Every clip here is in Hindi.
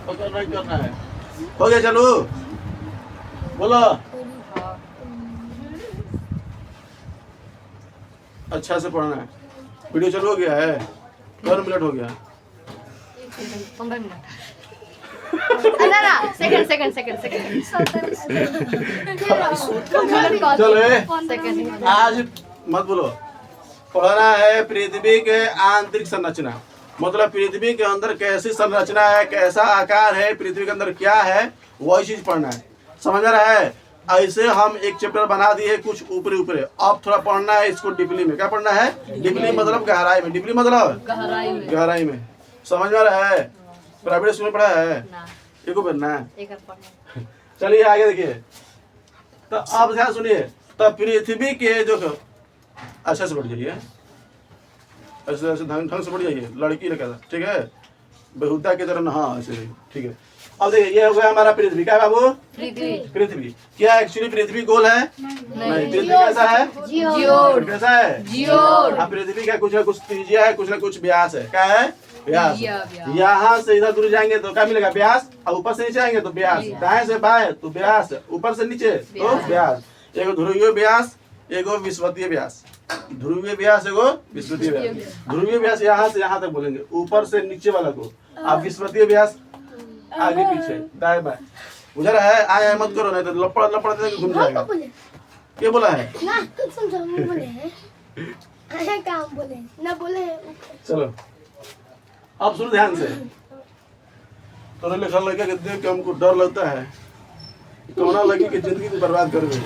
पकड़ नहीं करना है। हो गया, चलो बोलो। अच्छा से पढ़ना है। वीडियो चालू हो गया है? कौन मिनट हो गया? 15 मिनट। ना सेकंड चलो सेकंड आज मत बोलो। पढ़ना है पृथ्वी के आंतरिक संरचना, मतलब पृथ्वी के अंदर कैसी संरचना है, कैसा आकार है, पृथ्वी के अंदर क्या है, वही चीज पढ़ना है। समझ रहा है? ऐसे हम एक चैप्टर बना दिए कुछ ऊपरी ऊपरी, अब थोड़ा पढ़ना है इसको डीपली में। क्या पढ़ना है? डीपली मतलब गहराई में। डीपली मतलब गहराई में। समझ में रहा है? प्राइवेट स्कूल में पढ़ा है? एक को पढ़ना है। चलिए आगे देखिए। तो अब ध्यान सुनिए। तो पृथ्वी के जो अच्छा से बढ़ जाइए, ऐसे ऐसे ढंग से बढ़ जाइए, लड़की लगा, ठीक है? बेहुदा की तरह ना, हाँ ऐसे ही, ठीक है। अब देखिए ये हो गया हमारा पृथ्वी। क्या है बाबू? पृथ्वी। क्या एक्चुअली पृथ्वी गोल है? नहीं। पृथ्वी कैसा है? कैसा है? हाँ, पृथ्वी का कुछ ना कुछ त्रिज्या है, कुछ ना कुछ व्यास है। क्या है? व्यास। यहाँ से इधर दूर जाएंगे तो क्या मिलेगा? व्यास। और ऊपर से नीचे आएंगे तो व्यास। दाएं से बाएं तो व्यास, ऊपर से नीचे तो व्यास। एगो ध्रुवीय व्यास, एगो विषुवतीय व्यास। ध्रुवीय व्यास, एगो विषुवतीय व्यास। ध्रुवीय व्यास यहाँ से यहाँ तक बोलेंगे, ऊपर से नीचे वाला को। अब विषुवतीय व्यास आगे पीछे दाएं बाएं। बुझा रहा है? आया मत करो, नहीं तो लपड़ लपड़ घूम जाएगा। क्या बोला है? ना समझो, हम बोले हैं काम बोले ना बोले। चलो अब सुनो ध्यान से। तो लिखा लड़का के देख के हमको डर लगता है, कौना लगी कि जिंदगी को बर्बाद कर दे।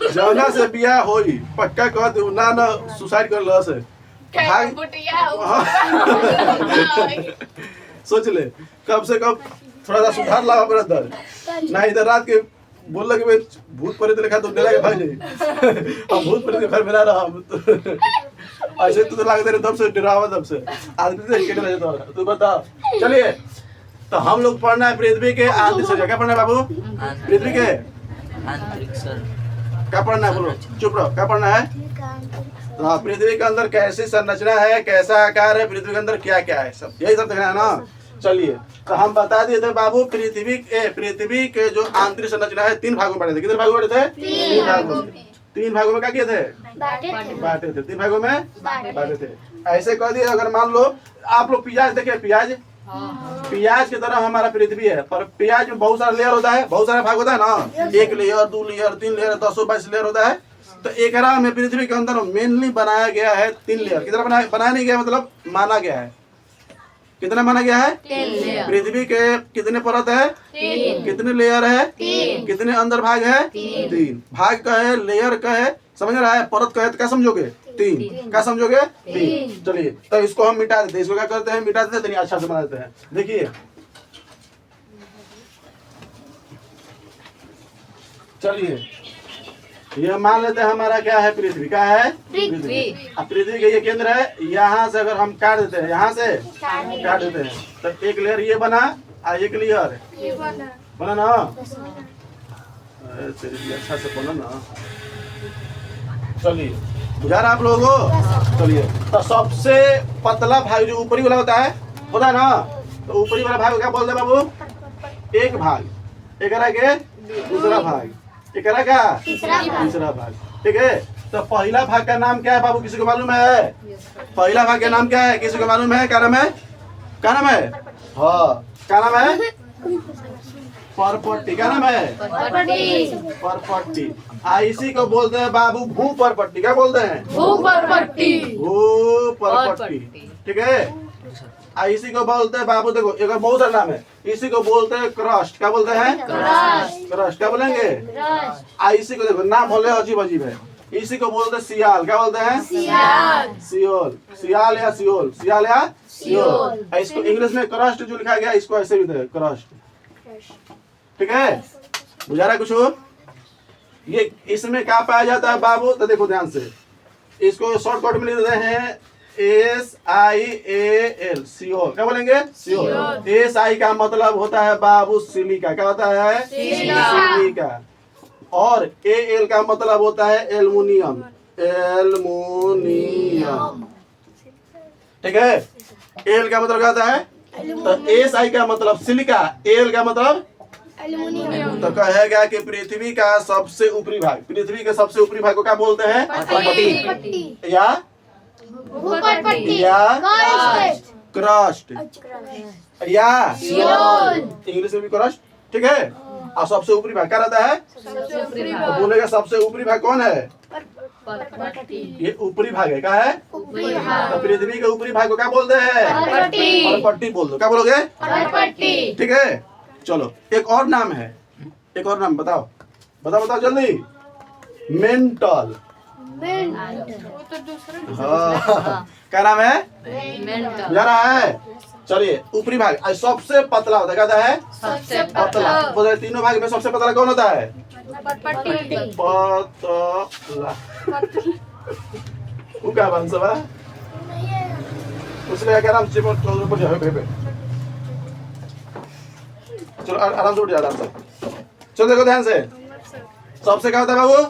जौना से बियाह होई पक्का कह दे ना ना सुसाइड कर लस है। सोच ले कब से कब थोड़ा सा सुधार ला अपना दर। ना इधर रात के बोल लगे मैं भूत प्रेत लिखा तो डरा के भाग जाई। अब भूत प्रेत के घर में ना रहा ऐसे तो लग रहा तब से डरावा, तब से आदमी से के डर जाता। तू बता। चलिए तो हम लोग पढ़ना है पृथ्वी के आंतरिक संरचना। क्या पढ़ना है बाबू? पृथ्वी के आंतरिक सर क्या पढ़ना है? बोलो, चुप रहो। क्या पढ़ना है? हाँ, पृथ्वी के अंदर कैसी संरचना है, कैसा आकार है, पृथ्वी के अंदर क्या क्या है, सब यही सब देखना है ना। चलिए तो हम बता दिए थे बाबू पृथ्वी के जो आंतरिक संरचना है 3 भागों में बांटे थे। कितने भागों में बांटे थे? 3 भागों में। 3 भागों में क्या किए थे? बांटे थे। 3 भागों में बांटे थे। ऐसे कह दिए अगर मान लो आप लोग प्याज देखे, प्याज की तरह हमारा पृथ्वी है, पर प्याज में बहुत सारा लेयर होता है, बहुत सारा भाग होता है ना। 1 लेयर, 2 लेयर, 3 लेयर, 10-22 लेयर होता है। तो एक में पृथ्वी के अंदर मेनली बनाया गया है 3 लेयर। कितना बनाया नहीं गया, मतलब माना गया है। कितना माना गया है? पृथ्वी के कितने परत है? कितने लेयर है? कितने अंदर भाग है? 3 भाग का है, लेयर का है। समझ रहा है? परत का है तो क्या समझोगे? 3। क्या समझोगे? 3। चलिए तो इसको हम मिटा देते हैं। इसको क्या करते हैं? मिटा देते हैं, अच्छा से बना देते हैं। देखिए चलिए ये मान लेते हैं हमारा क्या है? पृथ्वी। क्या है? पृथ्वी। अब पृथ्वी का ये केंद्र है। यहाँ से अगर हम काट देते हैं, यहाँ से काट देते हैं तो एक लेयर ये बना और एक लेयर बना ना। अच्छा से बना ना। चलिए बुझा रहा आप लोगों को? चलिए तो सबसे पतला भाग जो ऊपरी वाला होता है ना, तो ऊपरी वाला भाग क्या बोलते हैं बाबू? एक भाग। एक के दूसरा भाग, एक का तीसरा भाग। ठीक है। तो पहला भाग का नाम क्या है बाबू? किसी को मालूम है? पहला भाग का नाम क्या है? किसी को मालूम है? क्या नाम है? क्या नाम है? हाँ क्या नाम है? परपट्टी। क्या नाम है? परपट्टी। इसी को बोलते हैं बाबू भूपरपट्टी। क्या बोलते हैं? भूपरपट्टी। ठीक है। इसी को बोलते हैं बाबू, देखो एक बहुत सारा नाम है। इसी को बोलते हैं क्रस्ट। क्या बोलते हैं? क्रस्ट। क्या बोलेंगे? इसी को देखो नाम बोले अजीब अजीब है। इसी को बोलते हैं सियाल। क्या बोलते हैं? सियोल। सियाल या सियोल, सियाल या सियोल। इसको इंग्लिश में क्रस्ट जो लिखा गया इसको ऐसे भी थे, क्रस्ट। ठीक है। बुझा रहा कुछ हो? ये इसमें क्या पाया जाता है बाबू? तो देखो ध्यान से, इसको शॉर्टकट में लिख देते हैं SIAL, सियोल। क्या बोलेंगे? सियोल। SI का मतलब होता है बाबू सिलिका। क्या होता है? सिलिका। और AL का मतलब होता है एल्युमिनियम। ठीक है। एल का मतलब क्या होता है? तो एस आई का मतलब सिलिका, एल का मतलब एल्युमिनियम। तो कहेगा कि पृथ्वी का सबसे ऊपरी भाग, पृथ्वी के सबसे ऊपरी भाग को क्या बोलते हैं? पट्टी। या ऊपर पट्टी। या क्रस्ट। क्रस्ट या सियोल। इंग्लिश में भी क्रस्ट, ठीक है। और सबसे ऊपरी भाग क्या रहता है? सबसे ऊपरी तो भाग बोलेगा सबसे ऊपरी भाग कौन है? पट्टी। ये ऊपरी भाग है, क्या है? ऊपरी तो भाग। पृथ्वी के ऊपरी भाग को क्या बोलते हैं? पट्टी। और पट्टी बोल दो, क्या बोलोगे? पट्टी। ठीक है। चलो एक और नाम है, एक और नाम बताओ, बताओ बताओ जल्दी। मेंटल। वो तो दूसरा हाँ क्या नाम है? मेंटल। जा रहा है। चलिए ऊपरी भाग आज सबसे पतला होता है, क्या होता है? सबसे पतला। बोले तीनों भाग में सबसे पतला कौन होता है? पट्टी। पतला। वो क्या बन सब है? उसने क्या नाम चिपट तो ऊपर जाओ पे। चलो आराम से उठ जा, आराम से। चलो देखो ध्यान से, सबसे क्या होता है बाबू?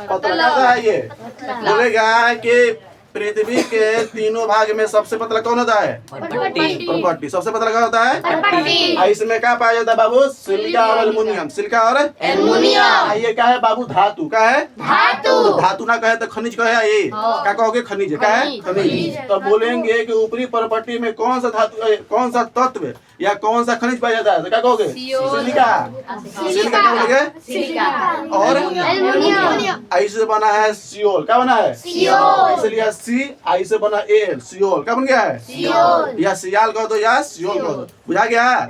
पतला होता है ये। बोलेगा कि पृथ्वी के तीनों भाग में सबसे पतला कौन होता है? परपट्टी। सबसे पतला क्या होता है? पट्टी। और इसमें क्या पाया जाता है बाबू? सिलिका और एल्युमिनियम। सिलिका और एल्युमिनियम। ये क्या है बाबू? धातु। क्या है? धातु। धातु ना कहे तो खनिज कहे। ये क्या कहोगे? खनिज है। क्या है? खनिज। तो बोलेंगे कि ऊपरी परपट्टी में कौन सा धातु, कौन सा तत्व या कौन सा खनिज पाया जाता है? तो क्या कहोगे? सिलिका। सिलिका क्या बोलोगे? सिलिका। और एल्युमिनियम। ऐसे बना है सियोल। क्या बना है? सियोल। इसलिए सी ऐसे बना एल, सियोल। क्या बन गया है? सियोल। या सियाल कह दो या सियोल कह दो। बुझा गया?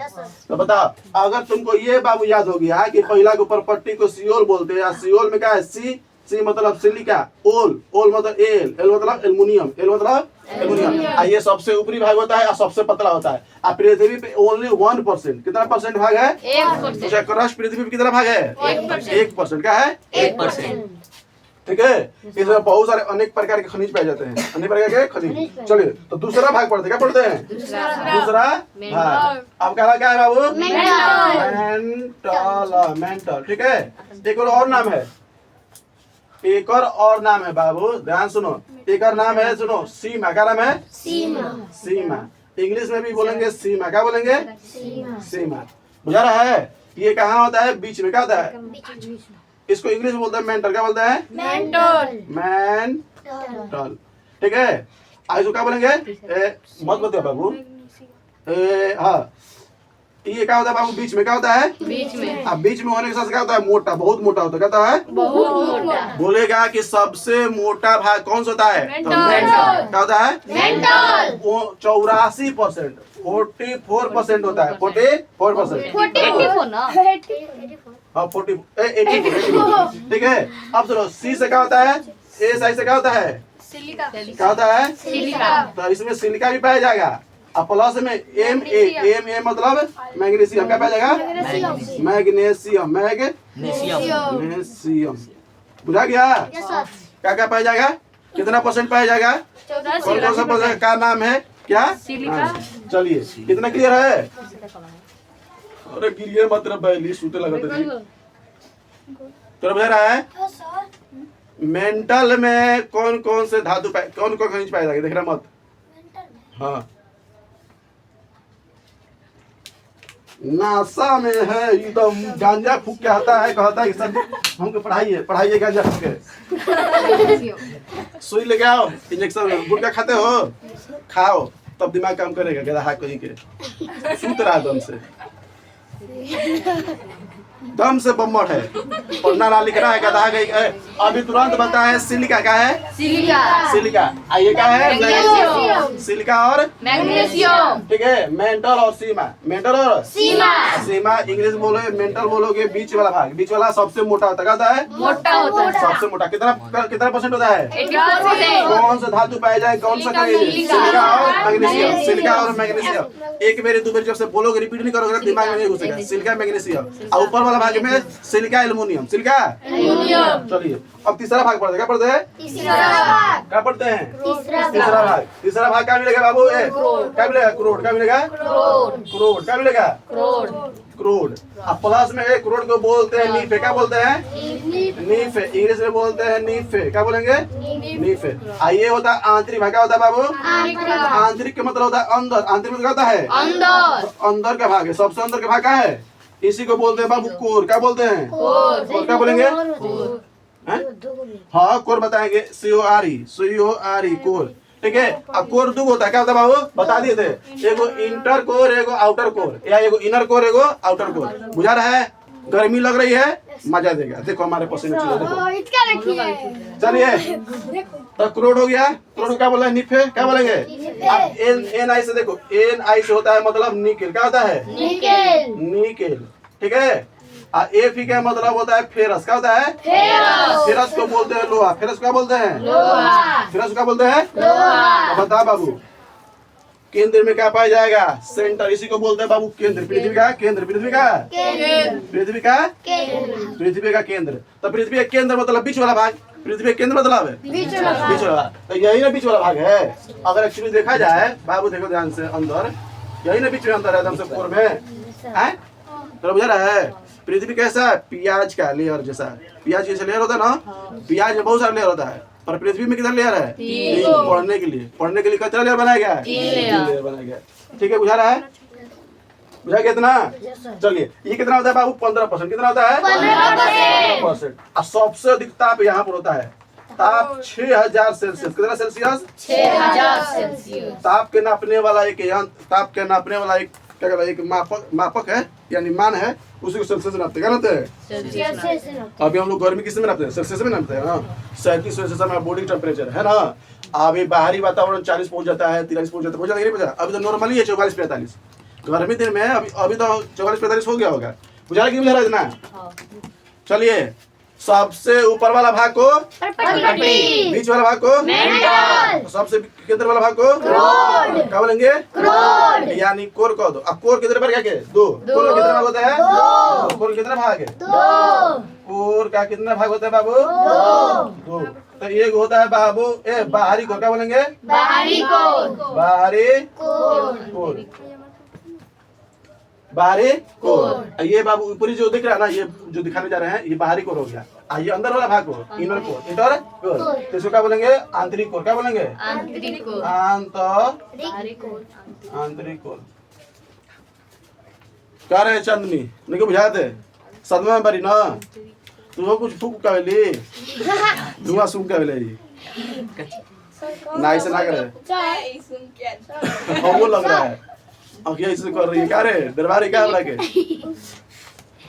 तो बताओ, अगर तुमको ये बाबू याद हो गया कि पहला के ऊपर पट्टी को सियोल बोलते हैं, या सियोल में क्या है? सी मतलब सिलिका, ओल मतलब एल मतलब एल्युमिनियम, एल मतलब एल्युमिनियम। ये सबसे ऊपरी भाग होता है और सबसे पतला होता है। अब पृथ्वी पे ओनली 1%, कितना परसेंट भाग है? 1%। क्रस्ट पृथ्वी पे कितना भाग है? 1%। क्या है? 1%। ठीक है। इसमें बहुत सारे अनेक प्रकार के खनिज पाए जाते हैं, अनेक प्रकार के खनिज। चलिए तो दूसरा भाग पढ़ते हैं। क्या पढ़ते हैं? दूसरा भाग। अब क्या है बाबू? मेंटल। ठीक है। एक और नाम है, एक और नाम है बाबू, ध्यान सुनो। एक और नाम है, सुनो, सीमा। क्या नाम है? सीमा। इंग्लिश में भी बोलेंगे सीमा। क्या बोलेंगे? सीमा। बुझा रहा है? ये कहाँ होता है? बीच में। क्या होता है? इसको इंग्लिश में बोलते हैं मेंटल। क्या बोलते हैं? मेंटल। ठीक है। आज क्या बोलेंगे? मत बताओ बाबू। हाँ, ये क्या होता है बाबू? बीच में। क्या होता है? बीच में। अब बीच में होने के साथ क्या होता है? मोटा, बहुत मोटा होता है। क्या होता है? बहुत मोटा। बोलेगा कि सबसे मोटा भाग कौन सा होता है? तो मेंटल। क्या होता है? मेंटल। वो 84%, 44% होता है। 44%। 84 ना। हाँ 84। ठीक है। अब सुनो, सी से क्या होता है? एस आई से क्या होता है? सिलिका। क्या होता है? सिलिका। तो इसमें सिलिका भी पाया जाएगा। अब प्लस में एम ए मतलब मैग्नीशियम। क्या पाया जाएगा? मैग्नीशियम। मैग्नीशियम। बुझा गया? क्या क्या पाया जाएगा? कितना परसेंट पाया जाएगा? कौन कौन सा परसेंट का नाम है? क्या? सिलिका। चलिए कितना क्लियर है? अरे गिरिए मत रे बैली, सूते लगता है। तो बुझा रहा है? मेंटल में कौन कौन से धातु कौन कौन खनिज पाया जाएगा? देख रहा मत। हाँ, नासा में है एकदम गांजा फूक के आता है, कहता है कि सर हमको पढ़ाइए गांजा फूक के। सुई लेके आओ, इंजेक्शन। गुटखा खाते हो? खाओ, तब दिमाग काम करेगा। गधा हाथ कहीं के सूत रहा दम से बम्मट है। पढ़ना ना लिख रहा है गधा गई। अभी तुरंत बता है सिलिका। क्या है? सिलिका। ये क्या है? मैग्नीशियम। सिलिका और मैग्नीशियम। ठीक है। मेंटल और सीमा। मेंटल और सीमा इंग्लिश बोलोगे, मेंटल बोलोगे बीच वाला भाग। बीच वाला सबसे मोटा होता है। मोटा होता है। सबसे मोटा कितना परसेंट होता है? 84%। कौन सा धातु पाया जाए? कौन सा खनिज? सिलिका और मैग्नीशियम। सिलिका और मैग्नीशियम। एक बार दो बार जब से बोलोगे, रिपीट नहीं करोगे दिमाग में नहीं घुसेगा। गया सिलिका मैग्नीशियम। और ऊपर वाला भाग में सिलिका एल्युमिनियम, सिलिका एल्युमिनियम। चलिए अब तीसरा भाग पढ़ते हैं। क्या पढ़ते हैं? तीसरा भाग। क्या पढ़ते हैं? तीसरा भाग। तीसरा भाग क्या मिलेगा बाबू? क्या मिलेगा? करोड़। क्या मिलेगा? करोड़। क्या मिलेगा? करोड़। अब प्लस में एक करोड़ को बोलते हैं नीफे। क्या बोलते हैं? नीफे। इंग्लिश में बोलते हैं नीफे। क्या बोलेंगे? नीफे। ये होता है आंतरिक भाग। क्या होता है बाबू? आंतरिक का मतलब होता है अंदर। आंतरिक मतलब क्या होता है? अंदर। अंदर का भाग है। सबसे अंदर का भाग क्या है? इसी को बोलते हैं बाबू कोर। क्या बोलते हैं? कोर। क्या बोलेंगे? हैं? हाँ कोर बताएंगे। CORE core. ठीक है। अब कोर दो होता है। क्या होता है बाबू? बता दिए थे। एगो इंटर कोर, एगो आउटर कोर, या एगो इनर कोर, एगो आउटर कोर। बुझा रहा है? गर्मी लग रही है, मजा देगा। देखो हमारे पसीने चूहे देखो। इसका रखिए। चलिए तो करोड़ हो गया। करोड़ को क्या बोला है? निफे। क्या बोलेंगे? अब NI से देखो। NI से होता है मतलब निकेल। क्या होता है? निकेल। ठीक है। FE का मतलब होता है फेरस। क्या होता है? फेरस को बोलते हैं लोहा। फेरस क्या बोलते हैं? फेरस क्या बोलते हैं? तो बता बाबू केंद्र में क्या पाया जाएगा? सेंटर। इसी को बोलते हैं बाबू केंद्र। पृथ्वी का केंद्र। पृथ्वी का पृथ्वी का पृथ्वी का केंद्र। तो पृथ्वी का केंद्र मतलब बीच वाला भाग। पृथ्वी का केंद्र मतलब है बीच वाला। तो यही ना बीच वाला भाग है। अगर एक्चुअली देखा जाए बाबू, देखो ध्यान से, अंदर यही ना बीच में अंदर है एकदम से कोर में है। तो बुझा रहा है? पृथ्वी कैसा है? प्याज का लेयर जैसा। प्याज जैसा लेयर होता है ना, प्याज में बहुत सारा लेयर होता है, पर पृथ्वी में कितना लेयर है? 3। पढ़ने के लिए कितना लेयर बनाया गया है? 3 लेयर बनाया गया। ठीक है, बुझा रहा है? बुझा कितना? चलिए ये कितना होता है बाबू? 15%। कितना होता है? 15%। और सबसे अधिक ताप यहाँ पर होता है। ताप 6000 सेल्सियस। कितना सेल्सियस? 6000 सेल्सियस। ताप के नापने वाला एक यंत्र, ताप के नापने वाला एक क्या कहता है? एक मापक है, यानी मान है, उसी को सेल्सियस में नापते हैं। क्या नापते हैं? अभी हम लोग गर्मी किस में नापते हैं? सेल्सियस में नापते हैं ना। 37 सेल्सियस हमारा बॉडी टेम्परेचर है ना। अभी बाहरी वातावरण 40 पहुंच जाता है, 43 पहुंच जाता है, नहीं पहुंचा? अभी तो नॉर्मली है 44-45। गर्मी दिन में अभी तो 44-45 हो गया होगा। बुझा कि बुझा रहा है ना? चलिए सबसे ऊपर वाला भाग को पटपटी। बीच वाला भाग को मेंटल। सबसे केंद्र वाला भाग को क्या बोलेंगे? यानी कोर कह दो। अब कोर कितने भाग है? 2। कोर का कितना भाग होता है? 2। कोर कितना भाग है? 2। कोर का कितना भाग होता है बाबू? 2। तो एक होता है बाबू बाहरी कोर। क्या बोलेंगे? बाहरी कोर। बाहरी कोर। बाहरी कोर। ये बाबू ऊपरी जो दिख रहा है ना, ये जो दिखाने जा रहे हैं, ये बाहरी कोर हो गया। ये अंदर वाला भाग को इनर कोर। Inter core. तो इसको क्या बोलेंगे? आंतरिक कोर। क्या बोलेंगे? आंतरिक कोर। आंतरिक कोर। क्या रहे चंदनी नहीं बुझाते? सदमा में बरी ना तू कुछ फूक का वेली धुआं सूंघ का वेली नाई से ना करे। हमको लग रहा है आंखें ऐसे कर रही है। क्या रे दरबारी? क्या लगे?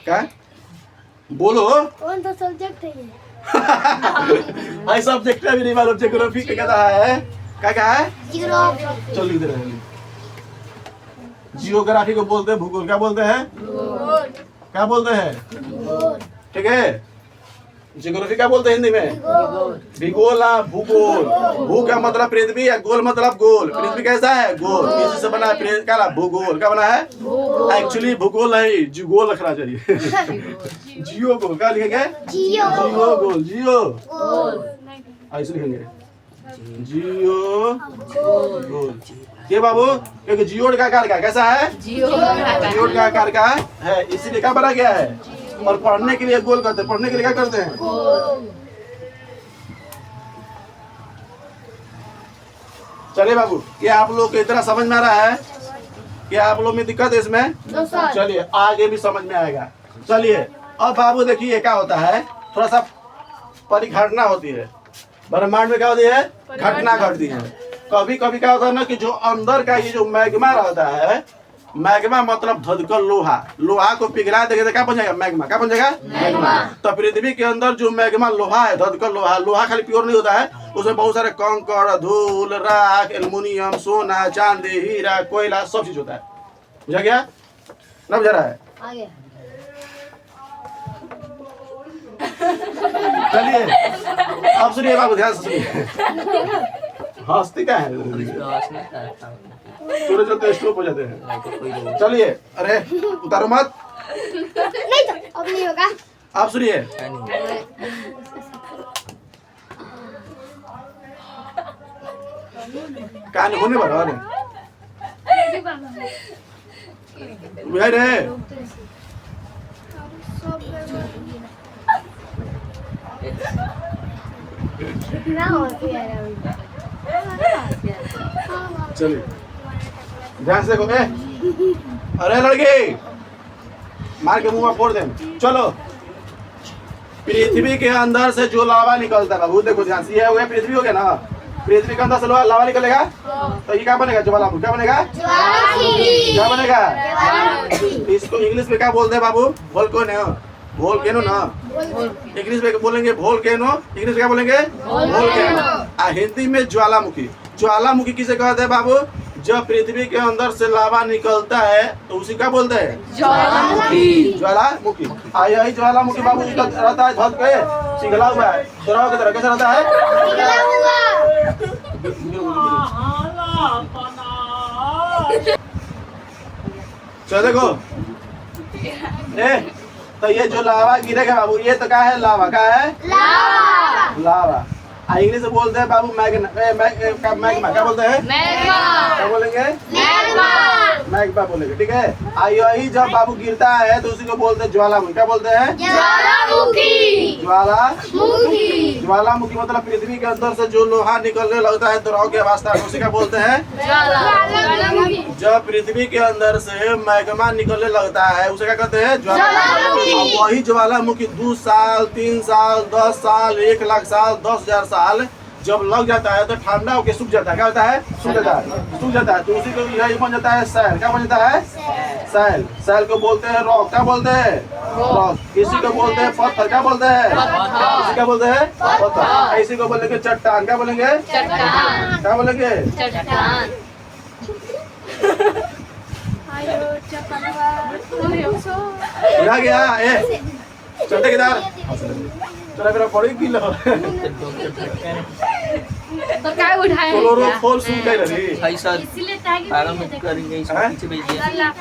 क्या बोलो? कौन सा सब्जेक्ट है ये? आई सब्जेक्ट भी नहीं मालूम। ज्योग्राफी का कहता है। क्या है? जियोग्राफी। चल लिख दे रहे हैं। जियोग्राफी को बोलते हैं भूगोल। क्या बोलते हैं? क्या बोलते हैं? ठीक है। जियोग्राफी क्या बोलते हैं हिंदी में? भूगोल ना भूगोल। भू का मतलब पृथ्वी है, गोल मतलब गोल। पृथ्वी कैसा है? गोल। किसी से बना है? क्या भूगोल। क्या बना है? एक्चुअली भूगोल नहीं, जियोगोल रखना चाहिए। जियो गोल। क्या लिखेंगे? जियो गोल। जियो ऐसे लिखेंगे जियो गोल। ये बाबू एक जियोड का आकार का कैसा है? जियोड का आकार का है, इसीलिए क्या बना गया है? और पढ़ने के लिए गोल करते हैं। पढ़ने के लिए क्या करते हैं? चलिए बाबू क्या आप लोग को इतना समझ में आ रहा है? क्या आप लोग में दिक्कत है इसमें? चलिए आगे भी समझ में आएगा। चलिए अब बाबू देखिए क्या होता है, थोड़ा सा परिघटना होती है ब्रह्मांड में। क्या होती है? घटना घटती है। कभी कभी क्या होता है ना कि जो अंदर का ये जो मैग्मा रहता है, मैग्मा मतलब धधकल लोहा। लोहा को पिघला देंगे तो क्या बन जाएगा? मैग्मा। क्या बन जाएगा? मैग्मा। तो पृथ्वी के अंदर जो मैग्मा लोहा है, धधकल लोहा, लोहा खाली प्योर नहीं होता है, उसमें बहुत सारे कंकड़, धूल, राख, एल्युमिनियम, सोना, चांदी, हीरा, कोयला, सब चीज होता है। बुझा गया ना? बुझा रहा है? आगे। चलिए अब सुनिए बाबू, ध्यान से सुनिए। हंसती क्या है? थोड़े चलते स्टॉप हो जाते हैं। चलिए अरे उतारो मत। अब नहीं होगा। आप सुनिए, कान होने वाला है बुझाई रहे। ना होती है चलिए ध्यान से देखो। अरे लड़की मार के मुंह में फोड़ दे। चलो, पृथ्वी के अंदर से जो लावा निकलता है बाबू, देखो ध्यान से, ये हो गया पृथ्वी, हो गया ना। पृथ्वी के अंदर से लावा निकलेगा तो ये क्या बनेगा? ज्वालामुखी। क्या बनेगा? क्या बनेगा? इसको इंग्लिश में क्या बोलते हैं बाबू? वोल्केनो। वोल्केनो ना, इंग्लिश में बोलेंगे वोल्केनो, इंग्लिश में क्या बोलेंगे? वोल्केनो। हिंदी में ज्वालामुखी। ज्वालामुखी किसे कहते हैं बाबू? जब पृथ्वी के अंदर से लावा निकलता है तो उसी का बोलते हैं ज्वालामुखी। ज्वालामुखी। यही ज्वालामुखी बाबू रहता है झलक के, पिघला हुआ है, दोराव की तरह। कैसा रहता है? चलो देखो, तो ये जो लावा गिरेगा बाबू, ये तो क्या है? लावा। क्या है? लावा। इंग्लिश में बोलते हैं बाबू मैग्मा। क्या बोलते हैं? क्या बोलेंगे? मैग्मा बोलेंगे, ठीक है। यही जब बाबू गिरता है तो उसी को बोलते हैं ज्वालामुखी। क्या बोलते हैं? ज्वालामुखी मतलब पृथ्वी के अंदर से जो लोहा निकलने लगता है द्रव के अवस्था में, उसी का बोलते हैं। जब पृथ्वी के अंदर से मैग्मा निकलने लगता है उसे क्या कहते हैं? ज्वालामुखी। वही ज्वालामुखी 2 साल, 3 साल, 10 साल, 1 लाख साल, 10,000 साल जब लग जाता है तो ठंडा होकर सूख जाता है। क्या होता है? सूख जाता है। सूख जाता है तो उसी को यही बन जाता है सैल। क्या बन जाता है? सैल। सैल को बोलते हैं रॉक। क्या बोलते हैं? रॉक। इसी को बोलते हैं पत्थर। क्या बोलते हैं? इसी क्या बोलते हैं? पत्थर। इसी को बोलेंगे चट्टान। क्या बोलेंगे? क्या बोलेंगे? बुझा गया? चलते किधर? चला मेरा पड़ी किलो तो क्या उठाए? क्लोरोफॉल सूख गई रही। भाई सर पैरामेडिक करेंगे, इसको पीछे भेज दिया।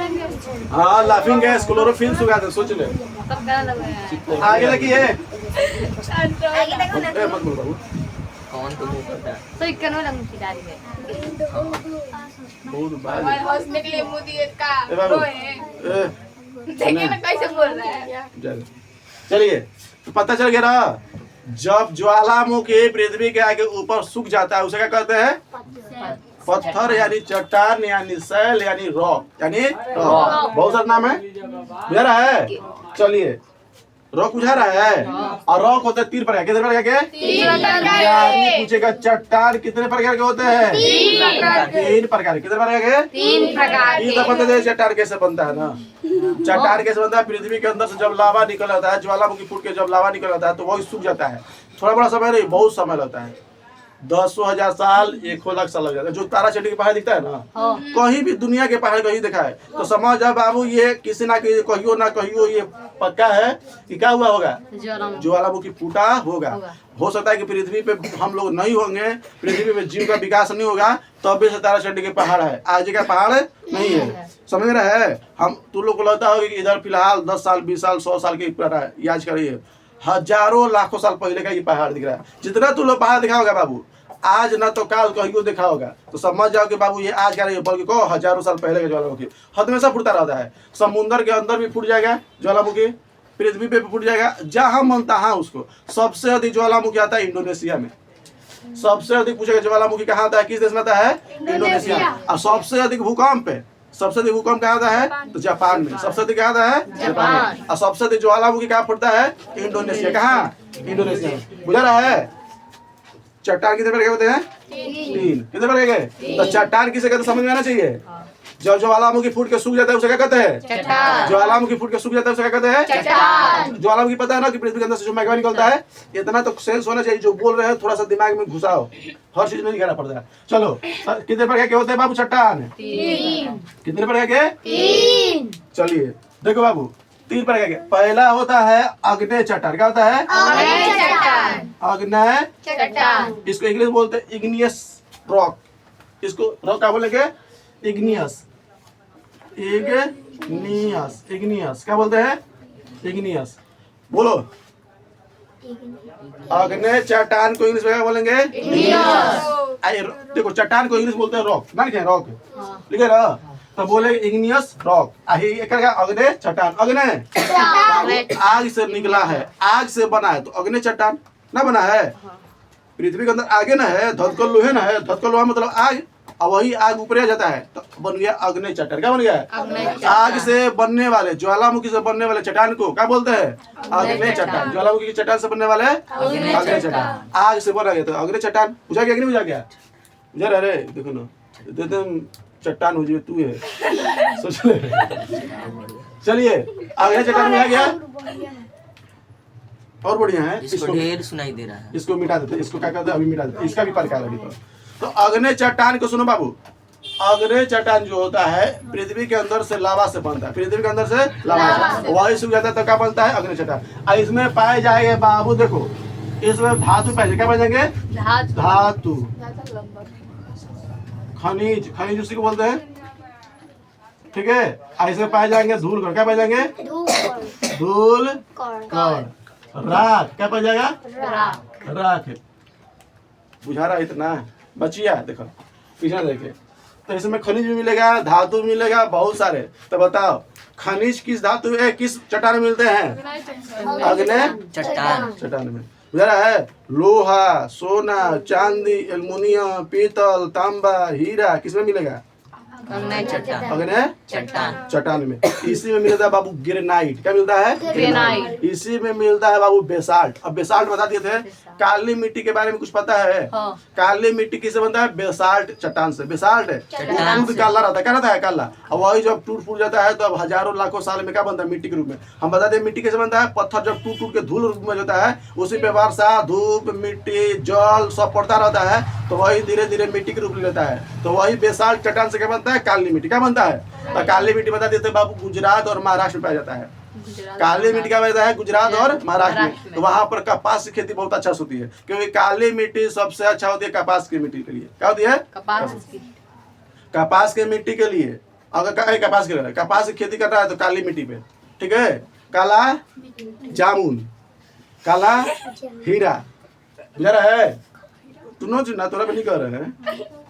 हाँ, लाफिंग गैस, क्लोरोफिल सूखा था, सोच ले। आगे देखिए, मत बोल बाबू। कौन तो मुंह करता है? तो इक्कन वाला मुझे डाली है। बहुत बात हमारे हंसने के लिए मुंह दिए का ए बाबू, रोए। देखिए ना कैसे बोल रहा है। चलिए, तो पता चल गया ना, जब ज्वालामुखी पृथ्वी के आगे ऊपर सूख जाता है उसे क्या कहते हैं? पत्थर यानी चट्टान यानी सैल यानी रॉक यानी रॉक। बहुत सारा नाम है, बुझा रहा है? चलिए, रॉक बुझा रहा है। और रॉक होते हैं 3 प्रकार के। कितने प्रकार के? आदमी पूछेगा चट्टान कितने प्रकार के होते हैं? 3 प्रकार। कितने प्रकार के? 3 प्रकार ये तो पता है चट्टान कैसे बनता है ना। चट्टान कैसे बनता है? पृथ्वी के अंदर से जब लावा निकल आता है, ज्वालामुखी फूट के जब लावा निकल आता है तो वही सूख जाता है। थोड़ा बड़ा समय नहीं, बहुत समय लगता है। 10,000 साल, 1,00,000 साल लग जाता है। जो तारा चट्टी के पहाड़ दिखता है ना, कहीं भी दुनिया के पहाड़ कहीं दिखा है तो समझ जा बाबू, ये किसी ना कहियो ना कहियो ये पक्का है कि क्या हुआ होगा? ज्वालामुखी फूटा होगा। हो सकता है कि पृथ्वी पे हम लोग नहीं होंगे, पृथ्वी पे जीव का विकास नहीं होगा, तब भी से तारा चट्टी के पहाड़ है। आज का पहाड़ नहीं है, समझ रहे हैं? हम तू लोग को लगता होगा कि इधर फिलहाल 10 साल, 20 साल, 100 साल की याद करिए, हजारों लाखों साल पहले का ये पहाड़ दिख रहा है। जितना तू लोग पहाड़ दिखा होगा बाबू, आज ना तो काल कहियो देखा होगा, तो समझ जाओ कि बाबू ये आज का नहीं है, बल्कि को हजारों साल पहले का ज्वालामुखी हमेशा फूटता रहता है। समुद्र के अंदर भी फूट जाएगा ज्वालामुखी, पृथ्वी पे भी फूट जाएगा, जहां मन तहां उसको। सबसे अधिक ज्वालामुखी आता है इंडोनेशिया में। सबसे अधिक पूछेगा ज्वालामुखी कहाँ आता है, किस देश में आता है? इंडोनेशिया में। और सबसे अधिक भूकंप है, सबसे अधिक भूकंप कहाँ आता है? तो जापान में। सबसे अधिक कहाँ आता है? जापान में। और सबसे अधिक ज्वालामुखी कहाँ फूटता है? इंडोनेशिया। कहाँ? इंडोनेशिया में। बुझा रहा है? चट्टान कितने प्रकार के होते हैं? 3। कितने प्रकार के? तो चट्टान किसे कहते समझ में आना चाहिए। जब ज्वालामुखी फूट के सूख जाता है उसे क्या कहते हैं? ज्वालामुखी फूट के सूख जाता है उसे क्या कहते हैं? ज्वालामुखी पता है ना कि पृथ्वी के अंदर से जो मैग्मा निकलता है, इतना तो सेंस होना चाहिए, जो बोल रहे हैं थोड़ा सा दिमाग में घुसाओ, हर चीज नहीं कहना पड़ता है। चलो, कितने प्रकार के होते हैं बाबू चट्टान? 3। कितने प्रकार के? 3। चलिए देखो बाबू, 3 प्रकार के। पहला होता है आग्नेय चट्टान। क्या होता है? आग्नेय चट्टान। इसको इंग्लिश बोलते हैं इग्नियस रॉक। इसको रॉक क्या बोलेंगे? इग्नियस। इग्नियस क्या बोलते हैं? इग्नियस। बोलो अग्नि चट्टान को इंग्लिश में क्या बोलेंगे? आइए देखो चट्टान को इंग्लिश बोलते हैं रॉक, ना लिखे रॉक, लिखे ना तो बोले इग्नियस रॉक। अग्नि चट्टान, अग्नि आग से निकला है, आग से बना है तो अग्नि चट्टान ना बना है। पृथ्वी के अंदर आगे ना है, धधकल लोहे ना है, धधकल लोहा मतलब आग, और वही आग ऊपर आ जाता है तो बन गया अग्नि चट्टान। क्या बन गया? आग से बनने वाले, ज्वालामुखी से बनने वाले चट्टान को क्या बोलते हैं? अग्नि चट्टान। ज्वालामुखी की चट्टान से बनने वाले अग्नि चट्टान, आग से बना गया तो अग्नि चट्टान। बुझा गया कि नहीं बुझा गया? बुझा रहा रे, देखो ना एकदम चट्टान हो जाए तू है, सोच ले। चलिए अग्नि चट्टान में आ गया और बढ़िया है। इसको ढेर सुनाई दे रहा है। इसको मिटा देते, इसको क्या कहते हैं अभी मिटा देते, इसका भी प्रकार है अभी तो अग्नि चट्टान को सुनो बाबू। अग्नि चट्टान जो होता है पृथ्वी के अंदर से लावा से बनता है, पृथ्वी के अंदर से लावा से वही सूख जाता है तो क्या बनता है? अग्नि चट्टान। और इसमें पाए जाएंगे बाबू, देखो इसमें धातु पाए, क्या पाए जाएंगे? धातु, खनिज, खनिज उसी को बोलते हैं, ठीक है। ऐसे पाए जाएंगे धूल कण, क्या पाए जाएंगे? धूल कण। राख, क्या पाया जाएगा? राख। बुझा रहा इतना बचिया, देखो पीछे देखे तो इसमें खनिज भी मिलेगा, धातु भी मिलेगा, बहुत सारे। तो बताओ खनिज किस धातु है, किस चट्टान में मिलते हैं? अग्नि चट्टान में। बुझा रहा है? लोहा, सोना, चांदी, एल्युमिनियम, पीतल, तांबा, हीरा किसमें मिलेगा? अग्नि चट्टान में। इसी में मिलता है बाबू ग्रेनाइट। क्या मिलता है? ग्रेनाइट। इसी में मिलता है बाबू बेसाल्ट। अब बेसाल्ट बता दिए थे, काली मिट्टी के बारे में कुछ पता है? काली मिट्टी किससे बनता है? बेसाल्ट चट्टान से। बेसाल्ट दूध काला रहता है, क्या रहता है? काला। और वही जब टूट फूट जाता है तो अब हजारों लाखों साल में क्या बनता है? मिट्टी के रूप में। हम बता दें मिट्टी कैसे बनता है? पत्थर जब टूट टूट के धूल रूप में जाता है, उसी पे वर्षा, धूप, मिट्टी, जल सब पड़ता रहता है तो वही धीरे धीरे मिट्टी के रूप ले लेता है। तो वही बेसाल्ट चट्टान से क्या बनता है? काली मिट्टी। क्या बनता है? तो काली मिट्टी बता देते बाबू गुजरात और महाराष्ट्र में पाया जाता है। काली मिट्टी क्या बनता है? गुजरात और महाराष्ट्र में। तो वहां पर कपास की खेती बहुत अच्छा होती है, क्योंकि काली मिट्टी सबसे अच्छा होती है कपास की मिट्टी के लिए। क्या होती है? कपास की मिट्टी के लिए। अगर कपास की खेती कर रहा है तो काली मिट्टी पे, ठीक है। काला जामुन, काला हीरा, बुझा रहा है? तुनो चुना तोरा पे नहीं कर रहे हैं,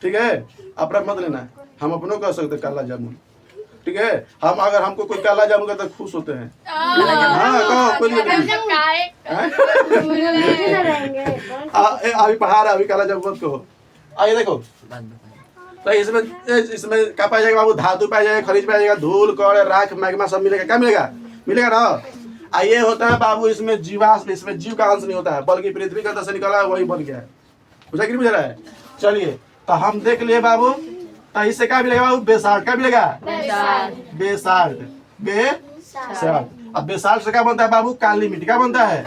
ठीक है। अपना मत लेना, हम अपनों कह सकते काला जामुन, ठीक है। हम अगर हमको कोई काला जामुन कहता तो खुश होते हैं। हाँ कहो कोई अभी पहाड़ अभी काला जामुन मत कहो। आइए देखो तो इसमें क्या पाया जाएगा बाबू? धातु पाया जाएगा, खनिज पाया जाएगा, धूल, कण, राख, मैग्मा सब मिलेगा। क्या मिलेगा? मिलेगा ना। ये होता है बाबू इसमें जीवाश्म, इसमें जीव का अंश नहीं होता है, बल्कि पृथ्वी का अंदर से निकला है वही बन गया है। बुझा कि नहीं बुझा रहा है? चलिए तो हम देख लिए बाबू, तो इससे क्या मिलेगा बाबू? बेसाल्ट। क्या मिलेगा? बेसाल्ट। अब बेसाल्ट से क्या बनता है बाबू? काली मिट्टी। क्या बनता है?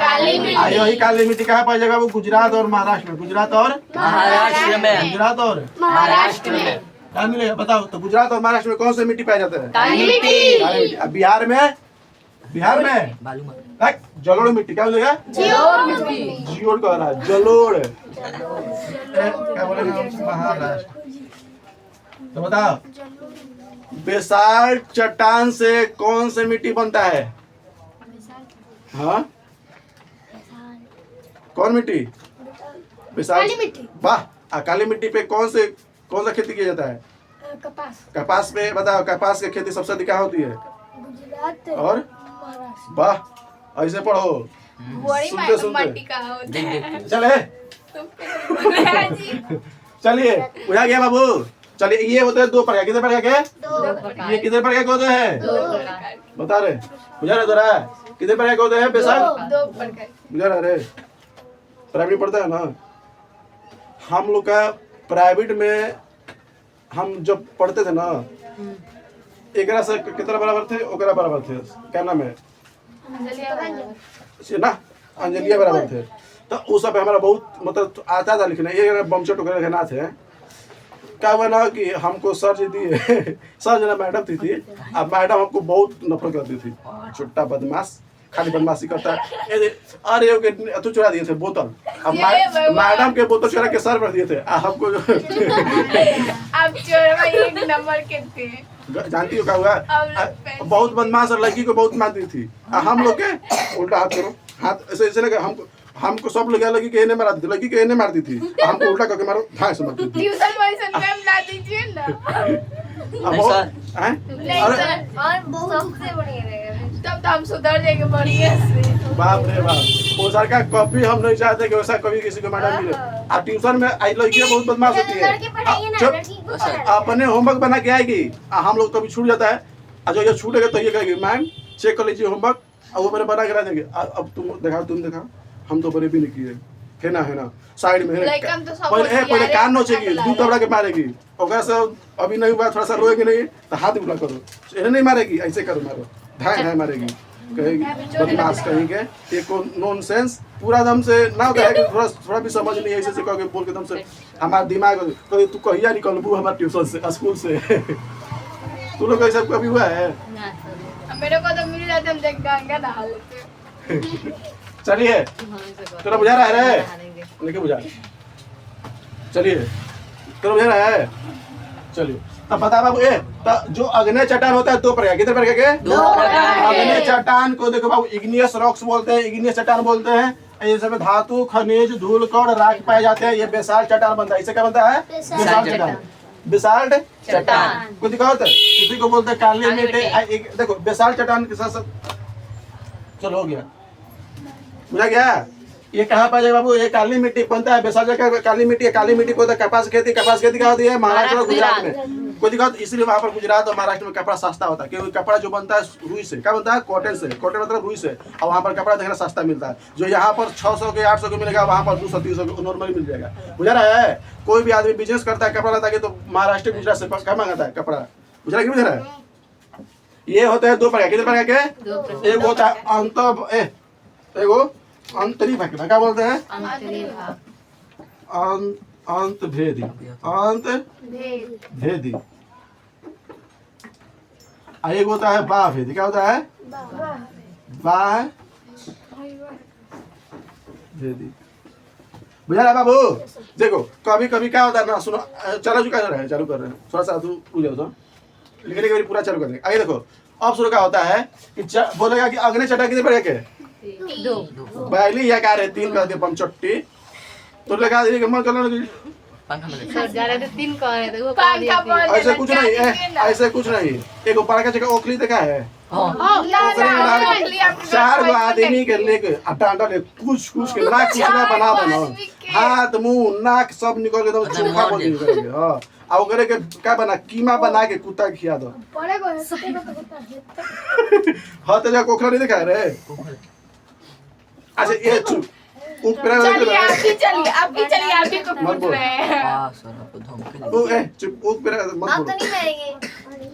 वही काली मिट्टी कहाँ पाई जाएगा बाबू? गुजरात और महाराष्ट्र में। गुजरात और महाराष्ट्र में क्या मिलेगा बताओ? तो गुजरात और महाराष्ट्र में कौन सी मिट्टी पाई जाता है? काली मिट्टी। अब बिहार में जलोड़ मिट्टी। क्या मिलेगा? जियोड़ कह रहा है, जलोड़। क्या बोलेंगे? महाराष्ट्र। तो बताओ बेसाल्ट चट्टान से कौन से मिट्टी बनता है? हाँ कौन मिट्टी? बेसाल्ट। वाह। काली मिट्टी पे कौन सा खेती किया जाता है? कपास पे। बताओ कपास की खेती सबसे अधिक कहाँ होती है? गुजरात और महाराष्ट्र। वाह ऐसे पढ़ो, सुनते सुनते चले। चलिए बुझा गया बाबू। चलिए ये होते हैं दो प्रकार। कितने प्रकार के? ये कितने प्रकार के होते हैं? बता रहे, बुझा रहे दोरा? कितने प्रकार के होते हैं? बेसाल्ट बुझा रहे? प्राइवेट पढ़ता है ना हम लोग का। प्राइवेट में हम जब पढ़ते थे ना, एक से कितना बराबर थे? ओकरा बराबर थे। क्या नाम है ना? अंजलिया बराबर थे। तो उस समय हमारा बहुत मतलब आता था लिखना। ये बमचट वगैरह लिखना थे। क्या हुआ ना कि हमको सर जी दिए, सर जना मैडम थी। अब मैडम हमको बहुत नफरत करती थी। छोटा बदमाश, खाली बदमाशी करता है। अरे तू चुरा दिए थे बोतल। अब मैडम के बोतल चुरा के सर पर दिए थे। हमको अब चोरवा एक नंबर के थे। जानती हो क्या हुआ? बहुत बदमाश और लड़की को बहुत मारती थी। हम लोग के उल्टा हाथ करो, हाथ ऐसे ऐसे लगे। हमको सब लोग लड़की के नहीं मारती थी, लड़की के नहीं मारती थी, हमको उल्टा करके मारो, धाय से मारती थी। ट्यूशन वाइसन मैम ला दीजिए ना। अब बहुत हैं? नहीं अरे सर, और सबसे बढ़िया रहेगा। तब तो हम सुधर जाएंगे बढ़िया से। बाप रे बाप, वो सर का कॉपी हम नहीं चाहते कि वैसा कभी किसी को मैडम मिले। और ट्यूशन में आई लड़कियां बहुत बदमाश होती है। लड़के पढ़ाइए ना, चुप, लड़की को पढ़ाइए। अपने होमवर्क बना के आएगी, हम लोग कभी छूट जाता है, और जो ये छूटेगा तो ये कहेगी मैम चेक कर लीजिए होमवर्क, और वो मैंने बना के ला देंगे। अब तुम दिखा, हम तो बड़े भी नहीं किए, है ना साइड में है ना। लड़का तो सब पहले कान नोचेगी, दूध दबड़ा के मारेगी, ओकरा से अभी नहीं हुआ, थोड़ा सा रोएगी नहीं तो हाथ उठा करो, ऐसे नहीं मारेगी, ऐसे करो, मारो, धाय मारेगी, कहेगी बदमाश कहीं के, ये कौन नॉनसेंस पूरा दम से ना होता है कि थोड़ा भी समझ नहीं, ऐसे कह के बोल के दम से हमारा दिमाग तो तू कहिया निकलबू हमारे ट्यूशन से, स्कूल से। तू लोग ऐसा कभी हुआ है? मेरे को तो मिल जाते, हम देख गंगा नहा लेते। चलिए, तेरा बुझा रहा है रे? नहीं बुझा, चलिए तेरा बुझा रहा है, चलिए। अब बता बाबू, जो अग्नि चट्टान होता है दो प्रकार, कितने प्रकार के? दो प्रकार के। अग्नि चट्टान को देखो बाबू, इग्नियस रॉक्स बोलते हैं, इग्नियस चट्टान बोलते हैं। ये सब धातु, खनिज, धूल, कण, राख पाए जाते हैं। ये बेसाल्ट चट्टान बनता है। इसे क्या बनता है? बेसाल्ट चट्टान। बेसाल्ट चट्टान को दिखाओ, किसी को बोलते हैं काली मिट्टी। देखो बेसाल्ट चट्टान के साथ चलो हो गया, बुझा गया? ये कहाँ पाया जाएगा बाबू? ये काली मिट्टी बनता है, बेसाल्ट का काली मिट्टी। काली मिट्टी को कपास खेती कहाँ होती है? महाराष्ट्र और गुजरात में। कोई दिक्कत, इसलिए वहाँ पर गुजरात और महाराष्ट्र में कपड़ा सस्ता होता है, क्योंकि कपड़ा जो बनता है रुई से, क्या बनता है? कॉटन से। कॉटन मतलब रुई से, और वहाँ पर कपड़ा देखना सस्ता मिलता है। जो यहाँ पर 600 के 800 के मिलेगा, वहाँ पर 200-300 के नॉर्मली मिल जाएगा। बुझा रहा है? कोई भी आदमी बिजनेस करता है कपड़ा लाता है तो महाराष्ट्र गुजरात से क्या मंगाता है कपड़ा। बुझा रहा है? ये होते हैं दो प्रकार, कितने प्रकार के? एक होता है अंतरी भाग, क्या बोलते हैं? अंत भेदी, अंत भेदी। एक होता है बाह भेदी, क्या होता है? बाह भेदी। बुझा रहा बाबू? देखो कभी कभी क्या होता है ना, सुनो, चलो जो कर रहे हैं, चालू कर रहे हैं, थोड़ा सा तू जाओ तो लिखने के पूरा चालू कर देंगे। आगे देखो, अब शुरू क्या होता है कि बोलेगा कि अग्नि चट्टान कितने प्रकार के? पहली या क्या रहे? 3 कर दिया पंचट्टी, तो लगा दीजिए कि मन कर ऐसे कुछ नहीं है, ऐसे कुछ नहीं। एक ऊपर का जगह ओखली देखा है? 4 गो आदमी के लेके आटा ले कुछ के नाक कितना बना हाथ मुंह नाक सब निकल के एकदम चोखा बन निकल। हां, आ ओकरे के क्या बना, कीमा बना के कुत्ता खिया दो। हां तो जा कोखला नहीं देखा रे? अच्छा ये ऊपर आप भी चलिए को पूछ रहे हैं। वाह सर, आपको धमकी दे। ओ चुप, ऊपर मत आप बोल। तो नहीं मारेंगे,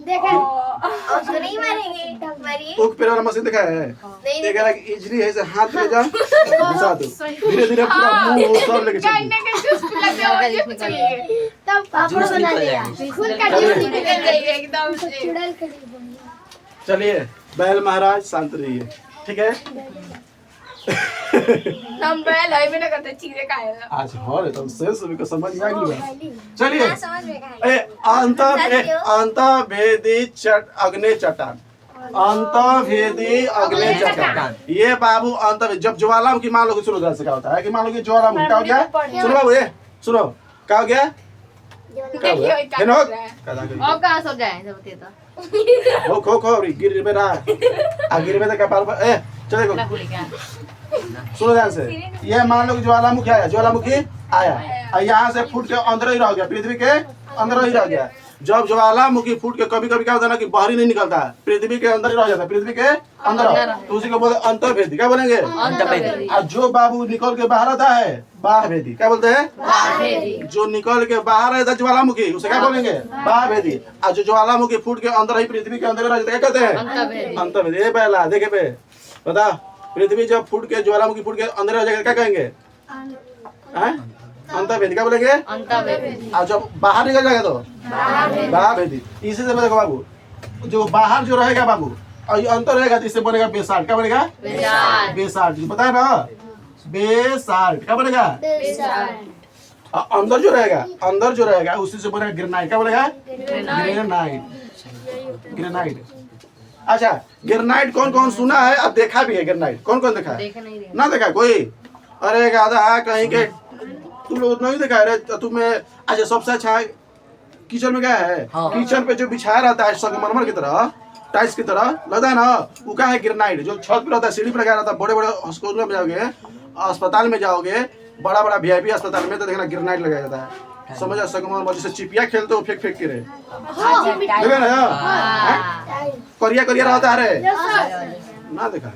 देखा आप तो नहीं मारेंगे, मारिए ऊपर वाला मशीन देखा है? नहीं। एक अलग इजली है, ऐसे हाथ ले जा घुसा दो, धीरे-धीरे पूरा मुंह सब लेके चल। गन्ने के जूस पिलाते हो ये पूछिए, तब पापड़ जूस बना निकल लिया, जाएगा। खुद का चलिए। जूस निकल जाएगा एकदम से। चुड़ैल करी बनी। चलिए बैल महाराज शांत रहिए, ठीक है? हम बैल है भी ना करते, चीजें खाएगा। आज हर एकदम सेंस को समझ में आ गई। चलिए हाँ, समझ में आया। अंत भेदी अग्नि चट्टान, अंत भेदी अग्नि चट्टान। ये बाबू अंत, जब ज्वालामुखी मान लो कि सुनो से क्या होता है कि मान लो कि ज्वालामुखी क्या हो गया? सुनो बाबू, ये सुनो क्या हो गया? देखिए क्या हेनोक, कर रहा है। और कहाँ सब जाए सब बता तो। खो गिर में रहा, गिर में तो कपाल पर। चलो देखो, सुनो ध्यान से। ये मान लो कि ज्वालामुखी आया, ज्वालामुखी आया और यहाँ से फूट के अंदर ही रह गया, पृथ्वी के अंदर ही रह गया। जब ज्वालामुखी फूट के कभी कभी क्या होता है ना कि बाहर ही नहीं निकलता है, पृथ्वी के अंदर ही रह जाता है, पृथ्वी के अंदर, तो उसी को बोलते हैं अंतर्भेदी। क्या बोलेंगे? अंतर्भेदी। और जो बाबू निकल के बाहर आता है बाहभेदी। क्या बोलते हैं? जो निकल के बाहर आता है ज्वालामुखी, उसे क्या बोलेंगे? बाहभेदी। और जो ज्वालामुखी फूट के अंदर ही पृथ्वी के अंदर रह जाता है, क्या कहते हैं? अंतर्भेदी। ये पहला देखे पे बता, पृथ्वी जब फूट के ज्वालामुखी फूट के अंदर आ जाएगा क्या कहेंगे? अंतर्भेदी। क्या बोलेंगे? और जब बाहर निकल जाएगा तो बाहभेदी। इसी से देखो बाबू, जो बाहर जो रहेगा बाबू और ये अंतर रहेगा तो इससे बनेगा बेसाल्ट। क्या बनेगा? बेसाल्ट। पता है ना? बेसाल्ट। क्या बनेगा? और अंदर जो रहेगा उसी से बनेगा ग्रेनाइट। क्या बनेगा? ग्रेनाइट। ग्रेनाइट। अच्छा, ग्रेनाइट कौन कौन सुना है अब देखा भी है? ग्रेनाइट कौन कौन देखा है? देख नहीं रहे। ना देखा कोई? अरे गाधा कहीं के तुम लोग नहीं देखा है? अरे तुम्हें अच्छा सबसे अच्छा किचन में क्या है? किचन पे जो बिछाया रहता है संगमरमर की तरह, टाइल्स की तरह लगता है ना, वो क्या है? ग्रेनाइट। जो छत पे रहता है, सीढ़ी पे लगाया रहता है, बड़े बड़े हॉस्पिटल में जाओगे, अस्पताल में जाओगे, बड़ा बड़ा वीआईपी अस्पताल में तो देखना ग्रेनाइट लगाया जाता है। समझ आ संगमरमर जैसे चिपिया खेलते हो फेंक फेंक के रहे, देखा ना? हैं? करिया करिया रहता है रे, ना देखा है?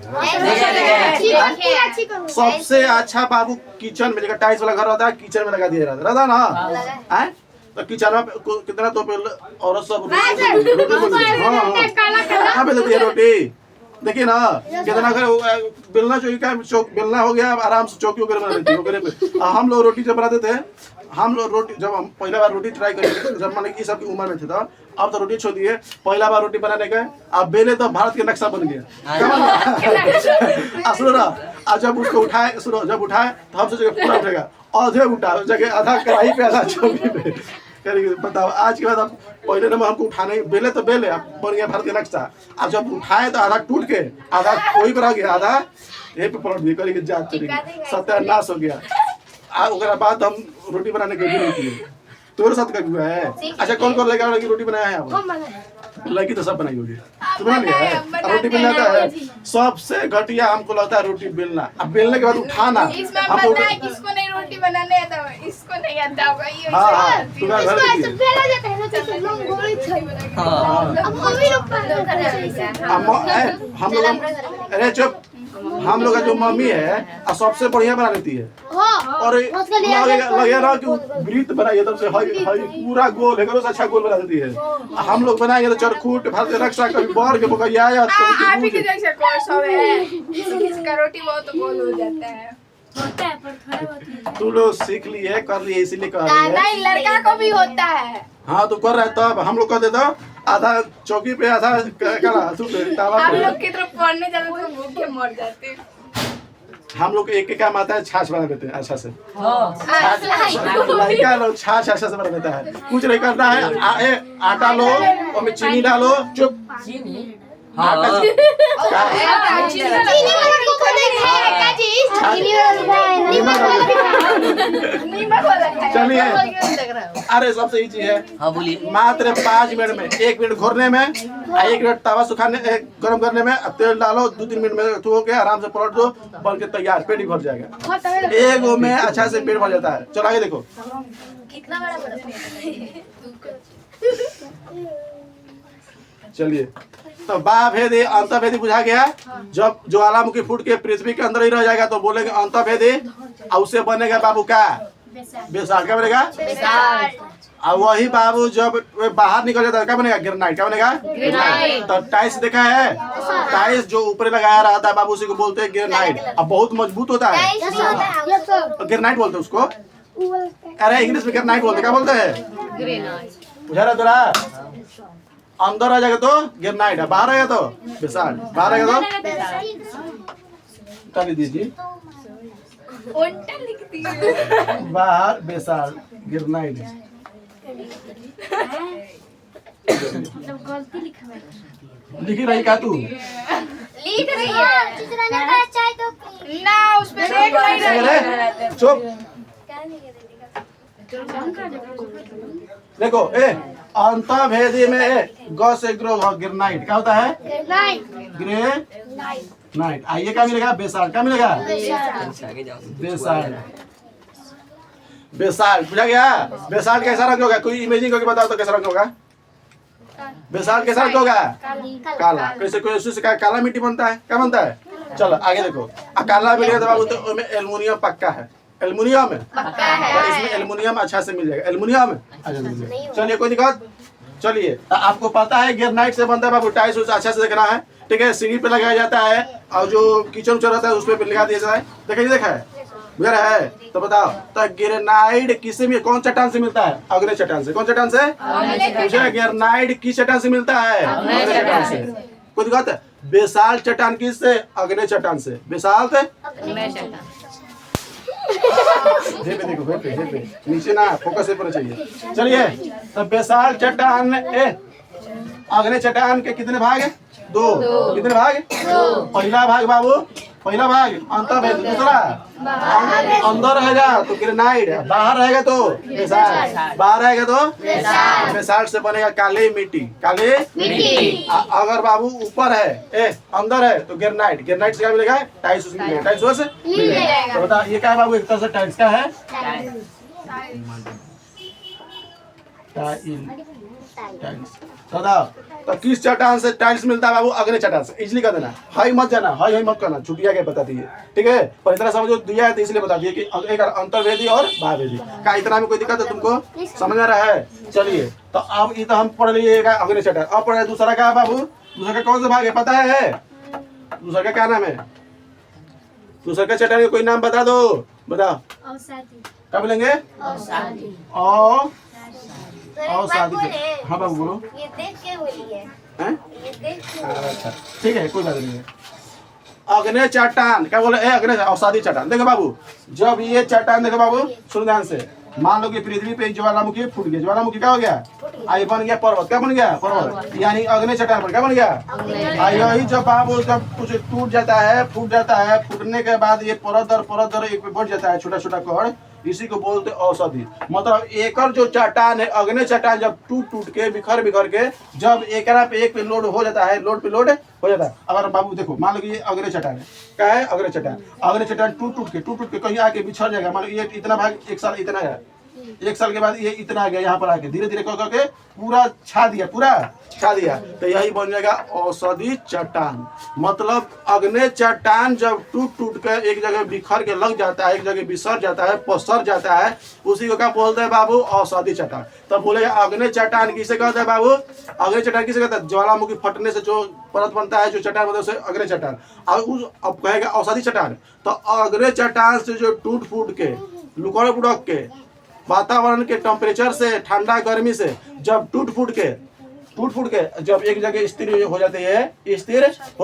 सबसे अच्छा बाबू किचन में, टाइल्स वाला घर रहता है, किचन में लगा दिया रहता है ना? हैं? तो किचन में कितना तो औरत सब कहाँ पे देती है रोटी? देखिए ना कितना घर बेलना चौकी का बेलना हो गया, आराम से चौकी वगैरह बना देती है वगैरह पे। हम लोग रोटी जब बनाते थे, हम लोग रोटी जब हम पहला बार रोटी ट्राई करेंगे जब मैंने इस सब की उम्र में थे, तो अब तो रोटी छोड़ दिए, पहला बार रोटी बनाने का अब बेले तो भारत के नक्शा बन गया। सुनो ना, आज जब उसको उठाए, सुनो जब उठाए तो हम सोचे पूरा उठेगा, आधे उठा जगह, आधा कढ़ाई पे आधा चौकी पे करेंगे। बताओ आज के बाद अब पहले नंबर हमको उठाने बेले तो बेले, अब बन गया भारत के नक्शा। अब जब उठाए तो आधा टूट के आधा वही पर आ गया, आधा यही पे पलट दिए, करेंगे जात सत्यानाश हो गया। उसके बाद हम रोटी बनाने के भी नहीं किए। तोरे साथ का हुआ है? अच्छा कौन कौन लड़का लड़की रोटी बनाया है? आप लड़की तो सब बनाई होगी, तो बना लिया है? रोटी बेलना आता है? सबसे घटिया हमको लगता है रोटी बेलना। अब बेलने के बाद उठाना, हमको किसको नहीं रोटी बनाने आता है, इसको नहीं आता होगा ये। हाँ तुम्हारा घर देखिए। बेला जाता है ना, जैसे लोग गोली छै। अब मम्मी लोग हम लोग, अरे चुप, हम लोग का जो मम्मी है सबसे बढ़िया बना लेती है। और लगेगा ना कि वृत्त बनाइए तब से पूरा गोल है, अच्छा गोल बना देती है। हम लोग बनाएंगे तो चरखूट भारत रक्षा कभी बढ़ के बोकैया आप ही के जैसे कोई सब है, किसी का रोटी बहुत गोल हो जाता है। तू लोग सीख लिए कर लिए इसीलिए कह रही है। नहीं, लड़का को भी होता है। हाँ तो कर रहा है, तब हम लोग कर देते आधा चौकी पे आधा तावा हम पे। लोग की तरफ पढ़ने जाते तो भूखे मर जाते। हम लोग एक काम आता है, छाछ बना देते हैं अच्छा से। लड़का लोग छाछ अच्छा से बना देता है। कुछ नहीं करना है, आटा लो और चीनी डालो, चुप चलिए। अरे सबसे इजी है, हाँ बोलिए। मात्र 5 मिनट में, 1 मिनट घोरने में, 1 मिनट तवा सुखाने गर्म करने में, तेल डालो, 2-3 मिनट में तो हो गया, आराम से पलट दो, बन के तैयार, पेट ही भर जाएगा। एक में अच्छा से पेट भर जाता है। चलो आगे देखो। कितना बड़ा चलिए तो बा भेदी अंत भेदी बुझा गया। जब ज्वालामुखी फूट के पृथ्वी के अंदर ही रह जाएगा तो बोलेंगे अंत भेदी, और उससे बनेगा बाबू का बेसाल्ट। क्या बनेगा? और वही बाबू जब बाहर निकल जाता है क्या बनेगा? ग्रेनाइट। क्या बनेगा? ग्रेनाइट। तो टाइल्स देखा है? टाइल्स जो ऊपर लगाया रहता है बाबू, उसी को बोलते हैं ग्रेनाइट। अब बहुत मजबूत होता है, ग्रेनाइट बोलते हैं उसको। अरे इंग्लिश में ग्रेनाइट बोलते, क्या बोलते हैं? बुझा रहा तोरा? अंदर आ जाएगा तो ग्रेनाइट है, बाहर आएगा तो बेसाल्ट। बाहर आएगा तो कर दीजिए बाहर बेसाल्ट ग्रेनाइट। लिखी रही क्या तू? लिख रही है ना, उसमें देख नहीं रही। चुप देखो, अंतःभेदी में ग से ग्रो ग्रेनाइट क्या होता है? ग्रेनाइट। आइए क्या मिलेगा? बेसाल्ट। क्या मिलेगा? बेसाल्ट। बेसाल्ट बुझा गया? बेसाल्ट कैसा रंग होगा? कोई इमेजिंग करके बताओ तो कैसा रंग होगा? बेसाल्ट कैसा रंग होगा? काला। कैसे कोई उससे काला मिट्टी बनता है? क्या बनता है? चलो आगे देखो। काला मिलेगा तो बाबू तो उसमें एल्युमिनियम पक्का है। एल्युमिनियम है, तो इसमें एल्युमिनियम अच्छा से मिल जाएगा। एल्युमिनियम है। चलिए कोई दिक्कत? चलिए आपको पता है ग्रेनाइट से बनता है बाबू टाइल्स, अच्छा से देखना है, ठीक है? सीढ़ी पे लगाया जाता है और जो किचन उचन रहता है उस पर लगा दिया जाता है। देखिए देखा है? बुझा रहा है? तो बताओ तो ग्रेनाइट किससे में, कौन चट्टान से मिलता है? अग्नि चट्टान से। कौन चट्टान से? ग्रेनाइट किस चट्टान से मिलता है? अग्नि चट्टान से। कोई दिक्कत? बेसाल्ट चट्टान किससे? अग्नि चट्टान से। बेसाल्ट देखो नीचे ना फोकस पर चाहिए। चलिए तो बेसाल्ट चट्टान अग्नि चट्टान के कितने भाग? दो। कितने भाग? पहला भाग बाबू, पहला भाग अंतर भेद, दूसरा अंदर रहेगा तो ग्रेनाइट, बाहर रहेगा तो बेसाल्ट, बाहर रहेगा तो बेसाल्ट से बनेगा काली मिट्टी। काली मिट्टी। अगर बाबू ऊपर है अंदर है तो ग्रेनाइट, ग्रेनाइट से क्या मिलेगा? टाइल्स मिलेगा, टाइल्स से मिलेगा। तो बता ये क्या है बाबू? एक तरह से टाइल्स का है, टाइल्स। बताओ तो किस चट्टान से टाइल्स मिलता है बाबू? अग्नि चट्टान से। इजली कर देना, हाई मत जाना, हाई मत करना, छुट्टियां क्या बता दिए, ठीक है? पर इतना समझो दिया है तो इसलिए बता दिए कि एक अंतर्वेदी और बाहवेदी का। इतना में कोई दिक्कत है तुमको? समझ आ रहा है? चलिए तो अब ये तो हम पढ़ लिए अग्नि चट्टान। अब पढ़े दूसरा का बाबू, दूसरा का कौन सा भाग है पता है? दूसरा का क्या नाम है? दूसरा का चट्टान का कोई नाम बता दो, बताओ। क्या बोलेंगे? शादी के। हाँ बाबू बोलो। ये देख के बोलिए। हैं? ये देख के। अच्छा ठीक है, कोई बात नहीं है। अग्नि चट्टान क्या बोले? अग्नि औषधि चट्टान। देखो बाबू, जब ये चट्टान देखो बाबू सुन ध्यान से, मान लो कि पृथ्वी पे ज्वालामुखी फूट गया, ज्वालामुखी क्या हो गया? आई बन गया पर्वत। क्या बन गया? पर्वत। यानी अग्नि चट्टान पर क्या बन गया? आई जब बाबू जब कुछ टूट जाता है, फूट जाता है, फूटने के बाद ये परत दर एक पे बढ़ जाता है, छोटा छोटा कण, इसी को बोलते औषधि। मतलब एकड़ जो चट्टान है अग्नि चट्टान, जब टूट के बिखर के जब एकरा पे एक पे लोड हो जाता है, लोड पे लोड हो जाता है। अगर बाबू देखो, मान लो कि ये अग्नि चट्टान है, क्या है? अग्नि चट्टान। अग्नि चट्टान टूट के कहीं आके बिछड़ जाएगा। मान लो ये इतना भाग एक साल इतना है, एक साल के बाद ये इतना आ गया, यहाँ पर आके धीरे धीरे करके पूरा छा दिया, पूरा छा दिया, तो यही बन जाएगा औषधि चट्टान। मतलब अग्नि चट्टान जब टूट कर एक जगह बिखर के लग जाता है, एक जगह बिसर जाता है, पसर जाता है, उसी को क्या बोलते हैं बाबू? औषधि चट्टान। तब बोलेगा अग्नि चट्टान किसे कहते हैं बाबू? अग्नि चट्टान किसे कहते हैं? ज्वालामुखी फटने से जो परत बनता है, जो चट्टान बनता है उसे अग्नि चट्टान। अब कहेगा औषधि चट्टान। तो अग्नि चट्टान से जो टूट फूट के लुकड़ बुड़क के वातावरण के टेम्परेचर से, ठंडा गर्मी से जब टूट फूट के जब एक जगह स्थिर हो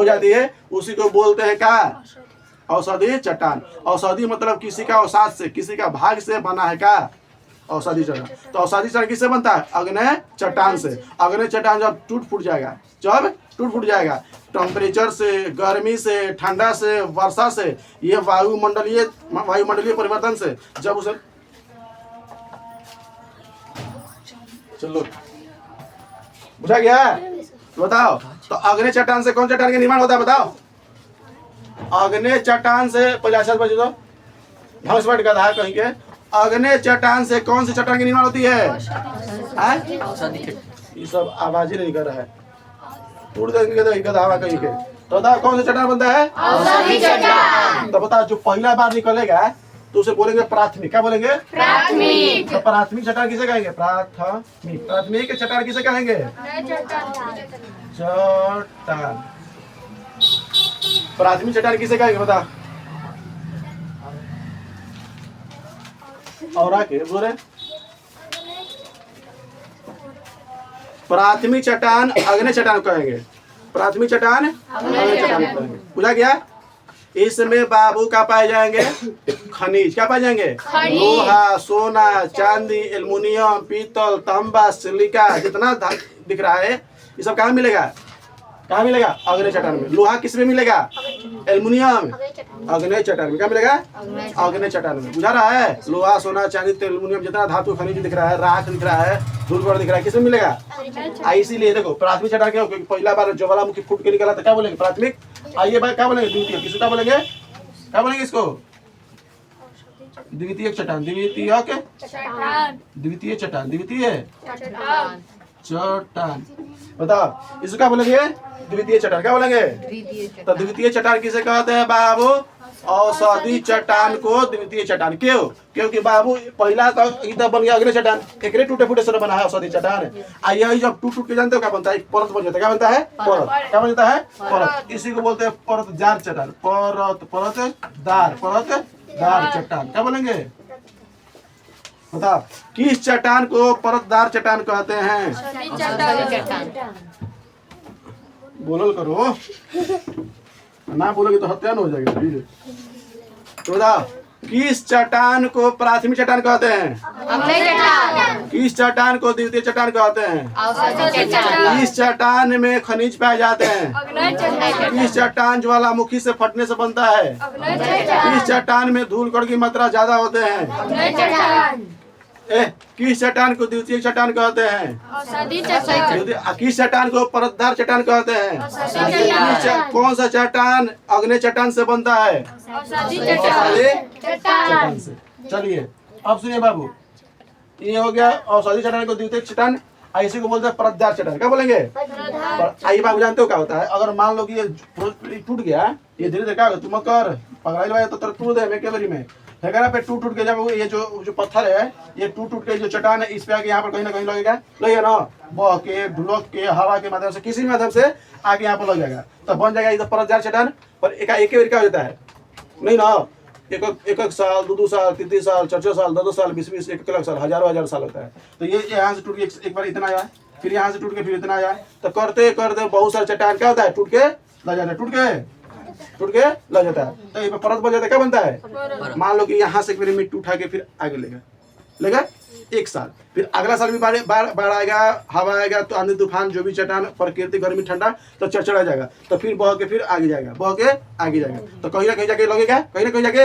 जाती है, उसी को बोलते हैं क्या? औषधि चट्टान। औषधि मतलब किसी का अवसाद से, किसी का भाग से बना है क्या? औषधि चट्टान। तो औषधि चट्टान किससे बनता है? अग्नि चट्टान से। अग्नि चट्टान जब टूट फूट जाएगा टेम्परेचर से, गर्मी से, ठंडा से, वर्षा से, ये वायुमंडलीय परिवर्तन से, जब उसे चलो बुझा गया? बताओ तो अग्नि चट्टान से कौन चट्टान का निर्माण होता है? बताओ। अग्नि चट्टान से बजे तो घंसवाट का था कहीं के। अग्नि चट्टान से कौन सी चट्टान की निर्माण होती है? ये सब आवाज ही नहीं कर रहा है, उड़ देंगे कहीं के। तो बताओ कौन सा चट्टान बनता है? औषधि चट्टान। तो बताओ जो पहला बार निकलेगा तो उसे बोलेंगे प्राथमिक। क्या बोलेंगे? प्राथमिक। तो प्राथमिक चट्टान किसे कहेंगे? प्राथमिक चट्टान किसे कहेंगे? चट्टान। प्राथमिक चट्टान किसे कहेंगे बता? और आके बोले प्राथमिक चट्टान अग्नि चट्टान कहेंगे। प्राथमिक चट्टान अग्नि चट्टान कहेंगे। बुझा गया? इसमें बाबू क्या पाए जाएंगे? खनिज। क्या पाए जाएंगे? लोहा, सोना, चांदी, एल्युमिनियम, पीतल, तांबा, सिलिका, जितना दिख रहा है ये सब कहाँ मिलेगा? अग्नि चट्टान में। लोहा किस में मिलेगा? एल्युमिनियम अग्नि चट्टान में। क्या मिलेगा? अग्नि चट्टान में। बुझा रहा है? लोहा, सोना, चांदी, एल्युमिनियम, जितना धातु खनिज दिख रहा है, राख दिख रहा है, धूल दिख रहा है, किसमें मिलेगा? इसीलिए देखो प्राथमिक चट्टान क्या, क्योंकि पहला बार ज्वालामुखी फूट के निकला था, क्या बोलेंगे? प्राथमिक। आइए भाई क्या बोलेंगे? द्वितीय। किसको क्या बोलेंगे? इसको द्वितीय चट्टान। द्वितीय चट्टान। बताओ इसको क्या बोलेंगे? द्वितीय चट्टान। क्या बोलेंगे? तो द्वितीय चट्टान किसे कहते हैं बाबू? औषधि चट्टान को द्वितीय चट्टान। क्यों? क्योंकि बाबू पहला तो इधर बन गया अग्नि चट्टान, एक टूटे फूटे से बना है औषधि चट्टान। यही जब टूट के जानते हो क्या बनता है? परत बन जाता है। क्या बनता है? परत। क्या बन जाता है? परत। इसी को बोलते हैं परतदार चट्टान। परतदार चट्टान। क्या बोलेंगे? बताओ किस चट्टान को परतदार चट्टान कहते हैं? बोलो करो, ना बोलोगे तो हत्या हो जाएगी। तो बताओ किस चट्टान को प्राथमिक चट्टान कहते हैं? अग्नि चट्टान, किस चट्टान को द्वितीय चट्टान कहते हैं? औषधि चट्टान, किस चट्टान में खनिज पाए जाते हैं? अग्नि चट्टान, किस चट्टान ज्वालामुखी से फटने से बनता है? अग्नि चट्टान, किस चट्टान में धूल कण की मात्रा ज्यादा होते हैं? अग्नि चट्टान, किस चट्टान को द्वितीय चट्टान कहते हैं? औषधि चट्टान, किस चट्टान को परतदार चट्टान कहते हैं? औषधि चट्टान, कौन सा चट्टान अग्नि चट्टान से बनता है? औषधि चट्टान, चट्टान से। चलिए अब सुनिए बाबू, ये हो गया औषधि चट्टान को द्वितीय चट्टान, ऐसे को बोलते हैं परतदार चट्टान। क्या बोलेंगे? आइए बाबू, जानते हो क्या होता है? अगर मान लो कि ये टूट गया, ये धीरे धीरे क्या होगा, तुम कर पकड़ाई लो तो टूट दे के बारी में है पे टूट टूट के जब ये जो पत्थर है ये टूट टूट के जो चट्टान है इस पे आके यहाँ पर कहीं ना कहीं लगेगा ना, बह के ढुलक के हवा के माध्यम से किसी भी माध्यम से आके यहाँ पर लग जाएगा तो बन जाएगा इधर परतदार चट्टान। पर एक बार क्या हो जाता है नहीं ना, एक साल, दो साल, 3 साल, 4 साल, 2 साल, 20 1 लाख साल, हजारों साल होता है। तो ये यहाँ से टूट के एक बार इतना आया, फिर यहाँ से टूट के फिर इतना आया, तो करते करते बहुत सारे चट्टान क्या होता है टूट के लग जाता है, टूट के लग जाता है। तो ये परत बन जाता है, क्या बनता है? मान लो कि यहाँ से फिर मिट्टी उठा के फिर आगे लेगा 1 साल, फिर अगला साल भी बाढ़ आएगा, हवा आएगा तो आंधी तूफान जो भी चट्टान प्रकृति गर्मी ठंडा तो चढ़ जाएगा, तो फिर बह के फिर आगे जाएगा, तो कहीं ना कहीं जाके लगेगा, कहीं ना कहीं जाके।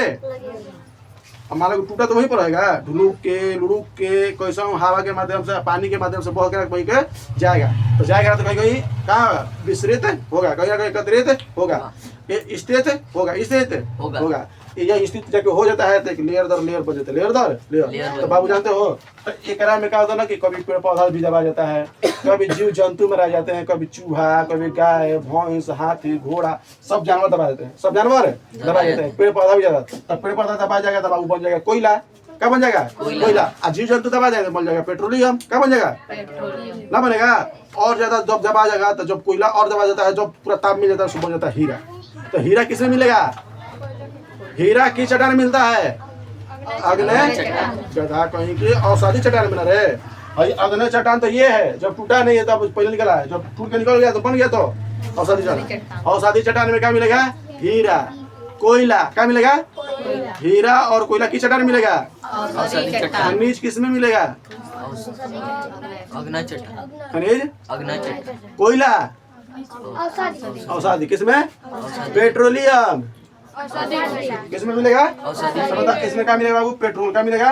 अब मान लो टूटा तो वहीं पर रहेगा, ढुलुक के कैसा हवा के माध्यम से, पानी के माध्यम से बह के वहीं के जाएगा, तो जाएगा तो कहीं कहाँ विस्तृत होगा, कहीं ना कहीं एकत्रित होगा, स्थित होगा। यह स्थित जाके हो जाता है तो एक लेयर दर लेयर बन जाता है, लेयर दर लेयर। तो बाबू जानते हो तो एक में क्या होता है ना कि कभी पेड़ पौधा भी दबा जाता है, कभी जीव जंतु में रह जाते हैं, कभी चूहा, कभी गाय, भैंस, हाथी, घोड़ा, सब जानवर दबा देते हैं, सब जानवर दबा जाते हैं, पेड़ पौधा भी जाता है। तब पेड़ पौधा दबा जाएगा तो बाबू बन जाएगा कोयला। क्या बन जाएगा? कोयला। और जीव जंतु दबा जाएगा बन जाएगा पेट्रोलियम। क्या बन जाएगा? ना बनेगा। और ज्यादा जब दबा जाएगा तो जब कोयला और दबा जाता है, जब पूरा ताप मिल जाता है उसको बन जाता है हीरा। तो हीरा किसमें मिलेगा? हीरा किस चट्टान में मिलता है? अग्नि गधा कहीं की औषधि चट्टान में रहे। अग्नि चट्टान तो ये है, जब टूटा नहीं है तब पहले निकला है, जब टूट के निकल गया तो बन गया तो औषधि चट्टान। औषधि चट्टान में क्या मिलेगा? हीरा, कोयला। क्या मिलेगा? हीरा और कोयला किस चट्टान में मिलेगा? खनिज किस में मिलेगा? अग्नि चट्टान, खनिज, अग्नि चट्टान, कोयला, औषधि किसमें? पेट्रोलियम किसमें मिलेगा? इसमें क्या मिलेगा बाबू? पेट्रोल। क्या मिलेगा?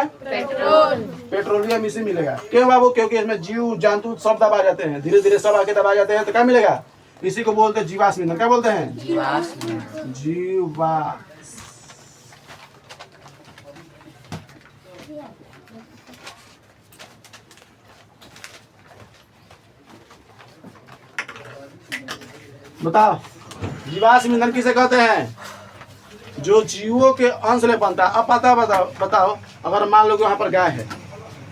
पेट्रोलियम इसी मिलेगा। क्यों बाबू? क्योंकि इसमें जीव जंतु सब दबा जाते हैं, धीरे धीरे सब आके दबा जाते हैं, तो क्या मिलेगा? इसी को बोलते हैं जीवाश्म ईंधन। क्या बोलते हैं? जीवाश्म। बताओ जीवाश्म ईंधन किसे कहते हैं? जो जीवों के अंश ले बनता है। अब बताओ अगर मान लो कि वहाँ पर गाय है,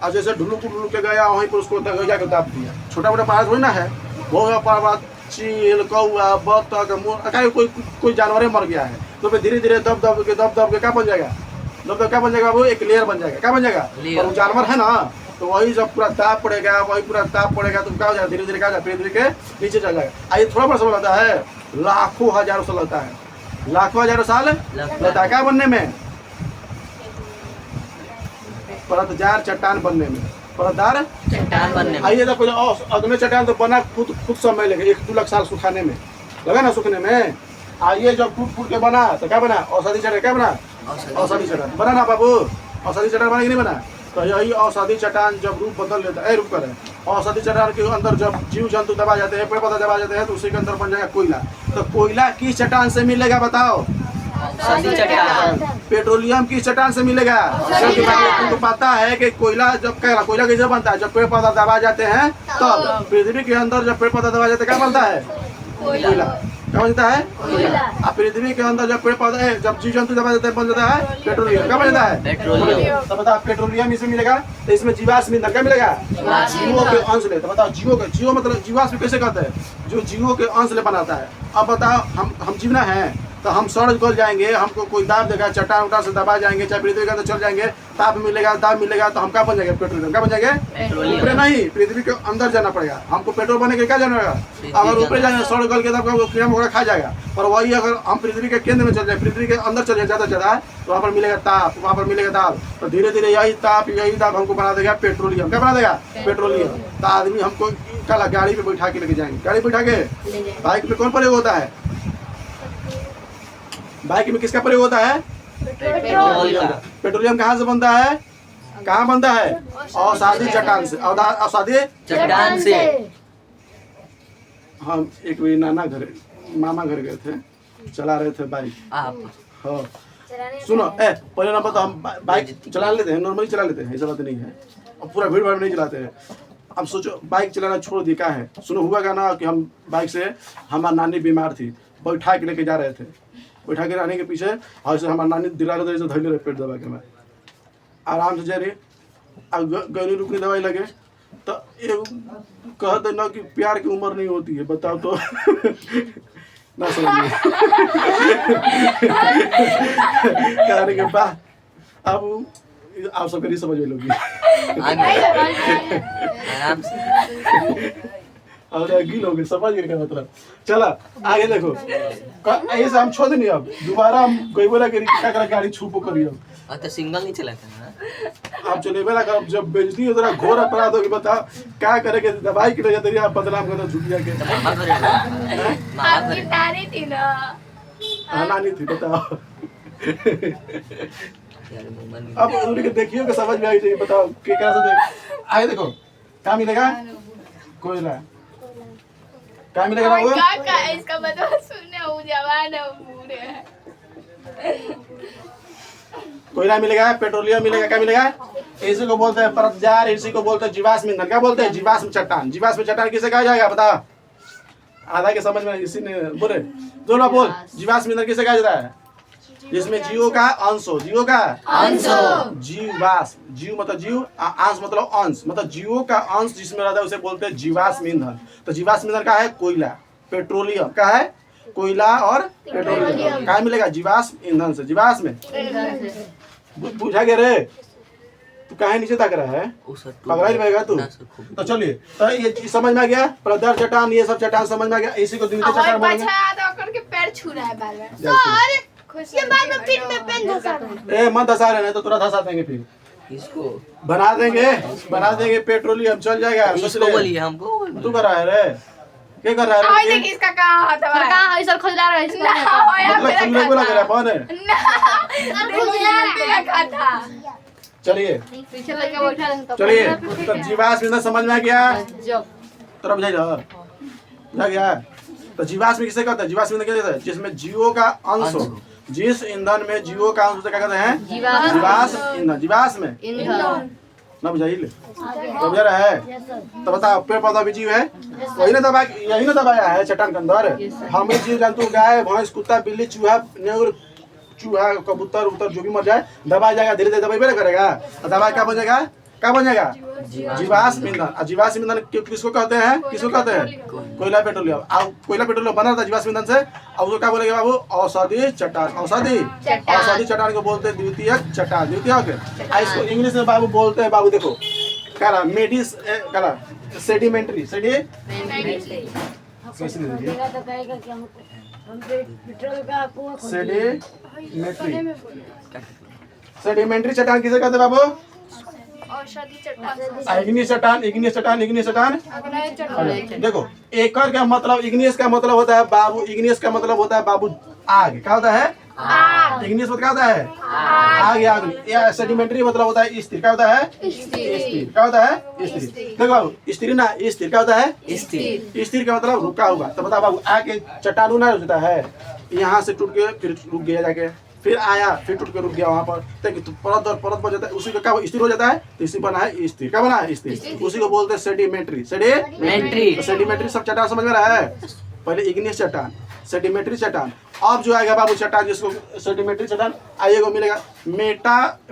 अब जैसे ढुलुक के गया वहीं पर उसको जाके दाब दिया, छोटा मोटा पहाड़ थोड़ी ना है, बहुत चील, कौआ, बत्तख, कोई जानवर मर गया है, तो फिर धीरे धीरे दब दब के क्या बन जाएगा? क्या बन जाएगा बाबू? एक लेयर बन जाएगा। क्या बन जाएगा? और वो जानवर है ना, तो वही जब पूरा ताप पड़ेगा तो क्या हो जाएगा? धीरे धीरे क्या धीरे के नीचे चल जाएगा। ये थोड़ा बड़ा समय लगता है, लाखों हजारों साल लगता है, लाखों हजारों साल लगता है क्या बनने में? परतदार चट्टान बनने में। परतदार चट्टान बनने में। आइए तो पहले अग्नि चट्टान तो बना खुद समय लगे, 1-2 लाख साल सुखाने में लगा ना, सूखने में। आइए जब टूट के बना तो क्या बना? औषधि चट्टान। क्या बना? औषधि चट्टान बना ना बाबू। औषधि चट्टान बना कि नहीं बना? तो यही औषधि चट्टान जब रूप बदल लेता है, रूप करे औषधि चट्टान के अंदर जब जीव जंतु दबा जाते हैं, पेड़ पौधा दबा जाते हैं, तो उसी के अंदर बन जाएगा कोयला। तो कोयला किस चट्टान से मिलेगा बताओ? औषधि चट्टान। पेट्रोलियम किस चट्टान से मिलेगा? तुमको पता है कि कोयला कोयला कैसे बनता है? जब पेड़ पौधा दबा जाते हैं तब पृथ्वी के अंदर जब पेड़ पौधा दबा जाते हैं क्या बनता है? कोयला। क्या बनता है? कोयला। पृथ्वी के अंदर जब पेड़ पौधा जब जीव जंतु दबा जाते हैं बन जाता है पेट्रोलियम। क्या बन जाता है? पेट्रोलियम। तो बताओ पेट्रोलियम इसमें मिलेगा, तो इसमें जीवाश्म ईंधन क्या मिलेगा? जीवों के अंश ले। तो बताओ जीव मतलब जीवाश्म कैसे कहते हैं? जो जीवों के अंश ले बनाता है। अब बताओ हम जीवना है तो हम सड़क गल जाएंगे, हमको कोई दाब देगा, चट्टान उटान से दबा जाएंगे, चाहे पृथ्वी के अंदर चल जाएंगे, ताप मिलेगा, दाब मिलेगा, तो हम क्या बन जाएंगे? पेट्रोलियम। क्या बन जाएंगे? ऊपर नहीं, पृथ्वी के अंदर जाना पड़ेगा हमको। पेट्रोल बनने के क्या जाना पड़ेगा? अगर ऊपर जाएंगे सड़क गल के तब कीड़ा मकोड़ा खा जाएगा। और वही अगर हम पृथ्वी के केंद्र में चल जाए, पृथ्वी के अंदर चल जाए ज़्यादा से ज़्यादा, तो वहाँ पर मिलेगा ताप, वहाँ पर मिलेगा दाब। तो धीरे धीरे यही ताप हमको बना देगा पेट्रोलियम। क्या बना देगा? पेट्रोलियम। तो आदमी हमको कल गाड़ी पे बैठा के लेके जाएंगे। गाड़ी बैठा के बाइक पे कौन प्रयोग होता है? बाइक में किसका प्रयोग होता है? पेट्रोलियम। पेट्रोलियम कहाँ से बनता है? कहाँ बनता है? औषधि चट्टान से। औषधि चट्टान से। हम एक बार नाना घर मामा घर गए थे, चला रहे थे बाइक। आप हाँ सुनो, पहले नंबर तो हम बाइक चला लेते हैं, नॉर्मली चला लेते हैं, ऐसा बात नहीं है। अब पूरा भीड़ भाड़ में नहीं चलाते हैं। अब सोचो बाइक चलाना छोड़ दिया, क्या है? सुनो, हुआ क्या ना कि हम बाइक से, हमारी नानी बीमार थी, बैठा के लेके जा रहे थे। बैठा के आने के पीछे और से हमारी नानी दिला रहे थे, धैले रहे पेट दबा के। मैं आराम से जा रही, अब गहरी रुकनी दवाई लगे तो ये कहते ना कि प्यार की उम्र नहीं होती है, बताओ तो। ना समझिए। कहने के बाद अब आप सब नहीं समझ में लोगी आराम से। और गिल हो गए, समझ गए क्या मतलब। चला आगे देखो, ऐसे हम छोड़ नहीं, अब दोबारा हम कोई बोला कि क्या करा गाड़ी छुपो करिए। और तो सिंगल नहीं चलाता ना आप चले बेला कर, जब बेइज्जती हो जरा घोर अपराध होगी, बताओ क्या करेंगे? दवाई की वजह से आप बदनाम करना छूट जाएंगे। मामा करे मामा करे नानी थी ना। नानी थी, बताओ। यार मोमन अब उनके देखियो कि समझ में आई चाहिए, बताओ कि कैसे देख आगे देखो क्या मिलेगा? कोयला। क्या मिलेगा बाबू? का इसका मतलब सुनने वो जवान है वो बूढ़े हैं। कोयला मिलेगा, पेट्रोलियम मिलेगा। क्या मिलेगा? इसी को बोलते हैं परतजार, इसी को बोलते हैं जीवाश्म ईंधन। क्या बोलते हैं? जीवाश्म चट्टान। जीवाश्म चट्टान किसे कहा जाएगा बताओ? आधा के समझ में इसी ने बोले, दोनों बोल। जीवाश्म ईंधन किसे कहा जाता है? जिसमें जीवों का अंश हो। जीवों का अंश हो। जीवाश्म, जीव मतलब जीव, अंश मतलब अंश, मतलब जीवों का अंश जिसमें रहता है उसे बोलते हैं जीवाश्म ईंधन। तो जीवाश्म ईंधन का है कोयला, पेट्रोलियम। का है? कोयला और पेट्रोलियम। कहाँ मिलेगा? जीवाश्म ईंधन से। जीवाश्म में बुझा गया रे, तू कहाँ नीचे तक रहा है? पगड़ा ही रहेगा तू। तो चलिए, तो ये समझ में आ गया, प्रदर चट्टान, ये सब चट्टान समझ में आ गया। इसी को द्वितीय चट्टान बोलेंगे। तो करके पैर छू रहा है बार बार। अरे ये बार में पीठ में पेन धसा रहा है। मत धसा रहे, तो तुरंत धसा देंगे, फिर इसको बना देंगे पेट्रोलियम, चल जाएगा। इसको बोलिए हमको। तू कर रहा है रे? क्या कर रहा आज है? देख इसका कहाँ हाथ है? कहाँ है सर? खुजला रहा है इसका। मतलब खुलने को लग रहा है कौन है? था। चलिए पीछे लगे बैठा रहता है। चलिए, तो जीवाश्म ईंधन समझ में आ गया? तरफ जा गया। तो जीवाश्म किसे कहते हैं? जीवाश्म ईंधन कहते हैं जिसमें जीवों का अंश हो। जिस ईंधन में जीवों का अंश क्या कहते हैं? जीवाश्म ईंधन। जीवाश्म ना बुझाइए ले, समझ रहा है? तो बताओ, पेड़ पौधा भी जीव है, वही ना दबा, यही ना दबाया है चट्टान के अंदर। हमें जीव जंतु, गाय भैंस कुत्ता बिल्ली चूहा नेउर चूहा कबूतर उतर जो भी मर जाए दबा जाएगा, धीरे धीरे दबाई करेगा। दबा क्या बन जाएगा? क्या बन जाएगा? जीवाश्म ईंधन। जीवाश्म ईंधन किसको कहते हैं? किसको कहते हैं? कोयला पेट्रोलियम। अब कोयला पेट्रोलियम बना था जीवाश्म ईंधन से। अब उसको क्या बोलेंगे बाबू? औषधि चट्टान। औषधि चट्टान को बोलते हैं द्वितीय चट्टान। द्वितीय इसको इंग्लिश में बाबू बोलते हैं, बाबू देखो क्या रहा, मेडिस क्या रहा, सेडिमेंट्री। सेडिमेंट्री चट्टान किसे कहते हैं बाबू? औषधि चट्टान। इग्नियस चट्टान। देखो एकड़ का मतलब, इग्नियस का मतलब होता है बाबू, इग्नियस का मतलब होता है बाबू आग। क्या होता है? इग्नियस मतलब क्या होता है? आग। या सेडिमेंट्री मतलब होता है स्थिर। क्या होता है? स्थिर। क्या होता है? स्थिर। देखो बाबू, स्थिर ना, स्थिर क्या होता है? स्थिर का मतलब रुका हुआ। तो बताओ बाबू, आके चट्टान ना होता है, यहाँ से टूट के फिर रुक गया, जाके फिर आया, फिर टूट के रुक गया वहाँ पर, तो परत और परत बन जाता है, उसी का क्या स्थिर हो जाता है। तो इसी बना है स्थिर। क्या बना है? स्थिर। उसी को बोलते हैं सेडिमेंट्री। सेडिमेंट्री सब चट्टान समझ में रहा है? पहले इग्नियस चट्टान, सेडिमेंट्री चट्टान। अब जो आएगा बाबू चट्टान, जिसको सेडिमेंट्री चट्टान आइएगा मिलेगा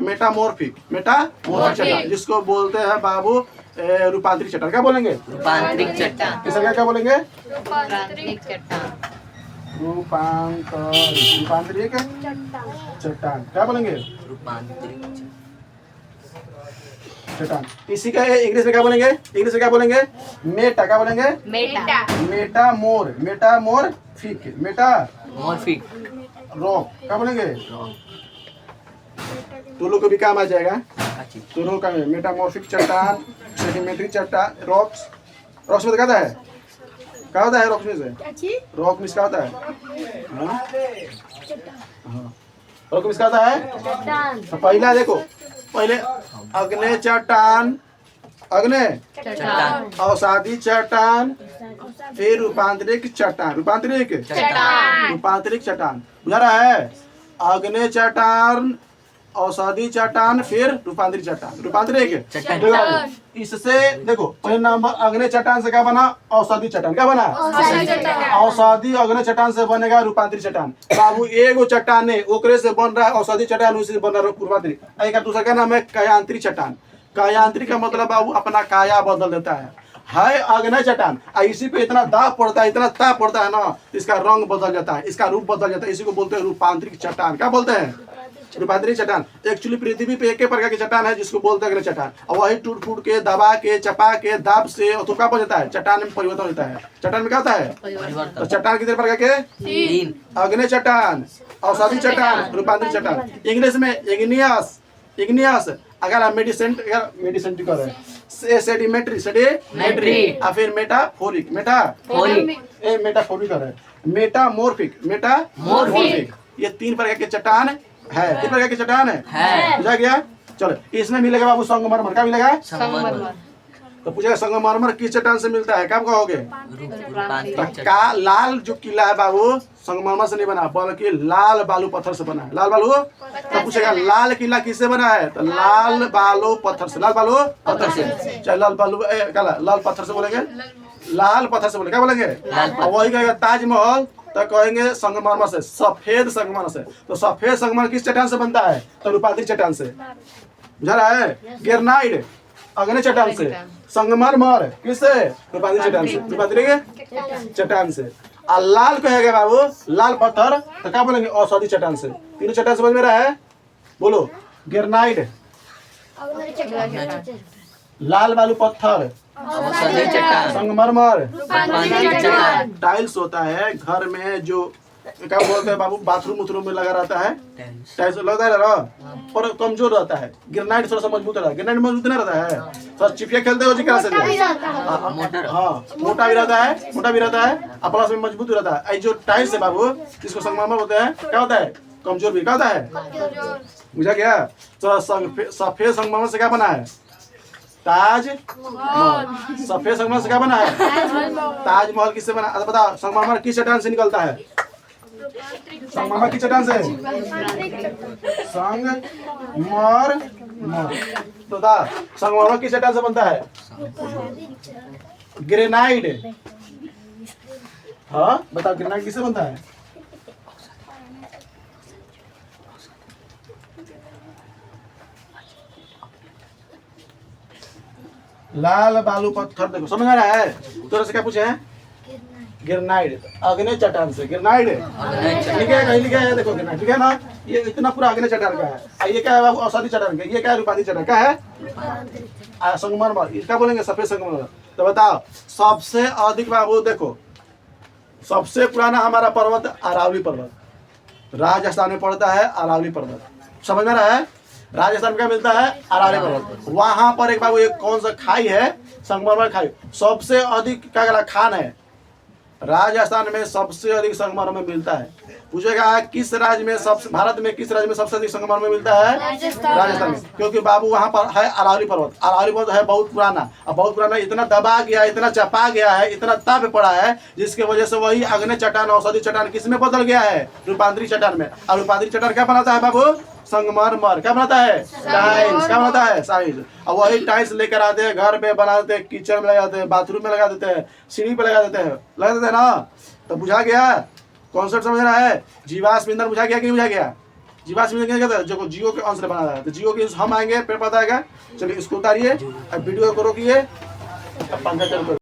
मेटामॉर्फिक चट्टान, जिसको बोलते हैं बाबू रूपांतरित चट्टान। क्या बोलेंगे? रूपांतरित चट्टान। किसका क्या बोलेंगे? रूपांतरित चट्टान। रूपांतरित चट्टान क्या बोलेंगे? रूपांतरित चट्टान। इसी का इंग्लिश में क्या बोलेंगे? इंग्लिश में क्या बोलेंगे? मेटा क्या बोलेंगे? मेटा मेटामोर्फिक मॉर्फिक रॉक क्या बोलेंगे? तो लोग को भी काम आ जाएगा। तो लोग का मेटामॉर्फिक चट्टान, सेडिमेंट्री चट्टान, रॉक्स में क्या होता है? क्या होता है रॉक्स में से? क्या चीज? रॉक में क्या होता है? रॉक में क्या होता है? तो पहला देखो, पहले अग्नि चट्टान, चट्टान अवसादी चट्टान, फिर रूपांतरिक चट्टान। रूपांतरिक चट्टान बुझा रहा है? अग्नि चट्टान, औषधि चट्टान, फिर रूपांतरिक चट्टान। देखो, इससे देखो पहले नंबर अग्नि चट्टान से क्या बना? औषधि चट्टान। क्या बना? औषधि अग्नि चट्टान से बनेगा रूपांतरिक चट्टान। बाबू एगो चट्टान है ओकरे से बन रहा है औषधि चट्टान, उसी से बन रहा है रूपांतरिक। एक दूसरा का नाम है कायांतरिक चट्टान। कायांतरिक का मतलब बाबू अपना काया बदल देता है अग्नि चट्टान। इसी पे इतना दाब पड़ता है, इतना ताप पड़ता है ना, इसका रंग बदल जाता है, इसका रूप बदल जाता है। इसी को बोलते हैं रूपांतरिक चट्टान। क्या बोलते हैं? रूपांतरिक चट्टान। एक्चुअली पृथ्वी पे एक ही प्रकार की चट्टान है जिसको बोलते हैं अग्नि चट्टान, और वही टूट फूट के, दबा के, चपा के, दाब से तो क्या बन जाता है? चट्टान में परिवर्तन होता है। चट्टान में क्या होता है? तो चट्टान कितने प्रकार के? 3 अग्नि चट्टान, औषधि चट्टान, रूपांतरिक चट्टान। इंग्लिश में इग्नियस, अगर मेडिसेंट्रिक है, सेडिमेंट्री, और फिर मेटाफोरिक है, मेटामॉर्फिक। ये 3 प्रकार के चट्टान है। 3 प्रकार के चट्टान है। बुझा गया? चलो, इसमें मिलेगा बाबू संगमरमर। क्या मिलेगा? संगमरमर। तो पूछेगा संगमरमर किस चट्टान से मिलता है? क्या कहोगे? रूपांतरिक का लाल जो किला है बाबू संगमरमर से नहीं बना, बल्कि लाल बालू पत्थर से बना है। लाल बालू। तो पूछेगा लाल किला किससे बना है? तो लाल बालू पत्थर से। लाल पत्थर से बोलेंगे, लाल पत्थर से बोले। क्या बोलेंगे? वही कहेगा ताजमहल तो कहेंगे संगमरमर से, सफेद संगमरमर से। तो सफेद संगमरमर किस चट्टान से बनता है? तो रूपांतरिक चट्टान से। बुझा रहा है? ग्रेनाइट अग्नि चट्टान से, संगमरमर किससे? रूपांतरिक चट्टान से। और लाल कहेगा बाबू लाल पत्थर तो क्या बोलेंगे? औषधि चट्टान से। तीनों चट्टान समझ में रहा है? बोलो। ग्रेनाइट, लाल बालू पत्थर, संगमरमर, टाइल्स होता है घर में जो क्या बोलते हैं बाबू, बाथरूम में लगा रहता है। टाइल्स लगा रहा पर कमजोर रहता है। ग्रेनाइट थोड़ा सा मजबूत रहता है। ग्रेनाइट मजबूत नहीं रहता है। थोड़ा चिपिया खेलते हो जी से। हाँ, मोटा भी रहता है और प्लस में मजबूत भी रहता है। जो टाइल्स है बाबू जिसको संगमरमर बोलते हैं, क्या होता है? कमजोर भी। क्या होता है? बुझा गया? तो सफेद संगमरमर से क्या बना है? ताजमहल। सफेद संगमरमर से क्या बना है? ताजमहल किससे बना? अच्छा बताओ, संगमरमर किस चट्टान से निकलता है? संगमरमर किस चट्टान से? संगमरमर। तो बता, संगमरमर किस चट्टान से बनता है? ग्रेनाइट। हाँ बताओ, ग्रेनाइट किससे बनता है? लाल बालू पत्थर। देखो समझ आ रहा है? तो क्या पूछे हैं? ग्रेनाइट अग्नि चट्टान से। ग्रेनाइट लिखा है, कहीं लिखा है? देखो ग्रेनाइट ठीक है ना? ये इतना पूरा अग्नि चट्टान का है। ये क्या है बाबू? औषधि चट्टान का। ये क्या है? रूपांतरिक चट्टान का है। संगमरमर इसका बोलेंगे सफेद संगमरमर। तो बताओ सबसे अधिक बाबू देखो, सबसे पुराना हमारा पर्वत अरावली पर्वत, राजस्थान में पड़ता है। अरावली पर्वत समझ में रहा है? राजस्थान में क्या मिलता है? अरावली पर्वत। वहां पर एक बाबू एक कौन सा खाई है? संगमरमर खाई। सबसे अधिक क्या कहला खान है? राजस्थान में सबसे अधिक संगमरमर मिलता है। पूछेगा किस राज्य में सबसे, भारत में किस राज्य में सबसे अधिक संगमरमर मिलता है? राजस्थान में। क्योंकि बाबू वहां पर है अरावली पर्वत। अरावली पर्वत है बहुत पुराना, और बहुत पुराना इतना दबा गया, इतना चपा गया है, इतना ताप पड़ा है, जिसकी वजह से वही अग्नि चट्टान, औषधि चट्टान किसमें बदल गया है? रूपांतरिक चट्टान में। और रूपांतरिक चट्टान क्या बनाता है बाबू? संगमरमर। क्या बनाता है? टाइल्स। क्या बनाता है? टाइल्स। और वही टाइल्स लेकर आते हैं, घर पे बना देते हैं, किचन में लगा देते हैं, बाथरूम में लगा देते हैं, सीढ़ी पे लगा देते हैं ना। तो बुझा गया कॉन्सेप्ट? समझ रहा है? जीवाश्म ईंधन बुझा गया कि नहीं बुझा गया? जीवाश्म ईंधन क्या कहता है? जो जियो के अंश से बना रहा है। तो जियो के हम आएंगे, पेड़ पता है। चलिए इसको उतारिए, वीडियो को रोकिए, पंखा चल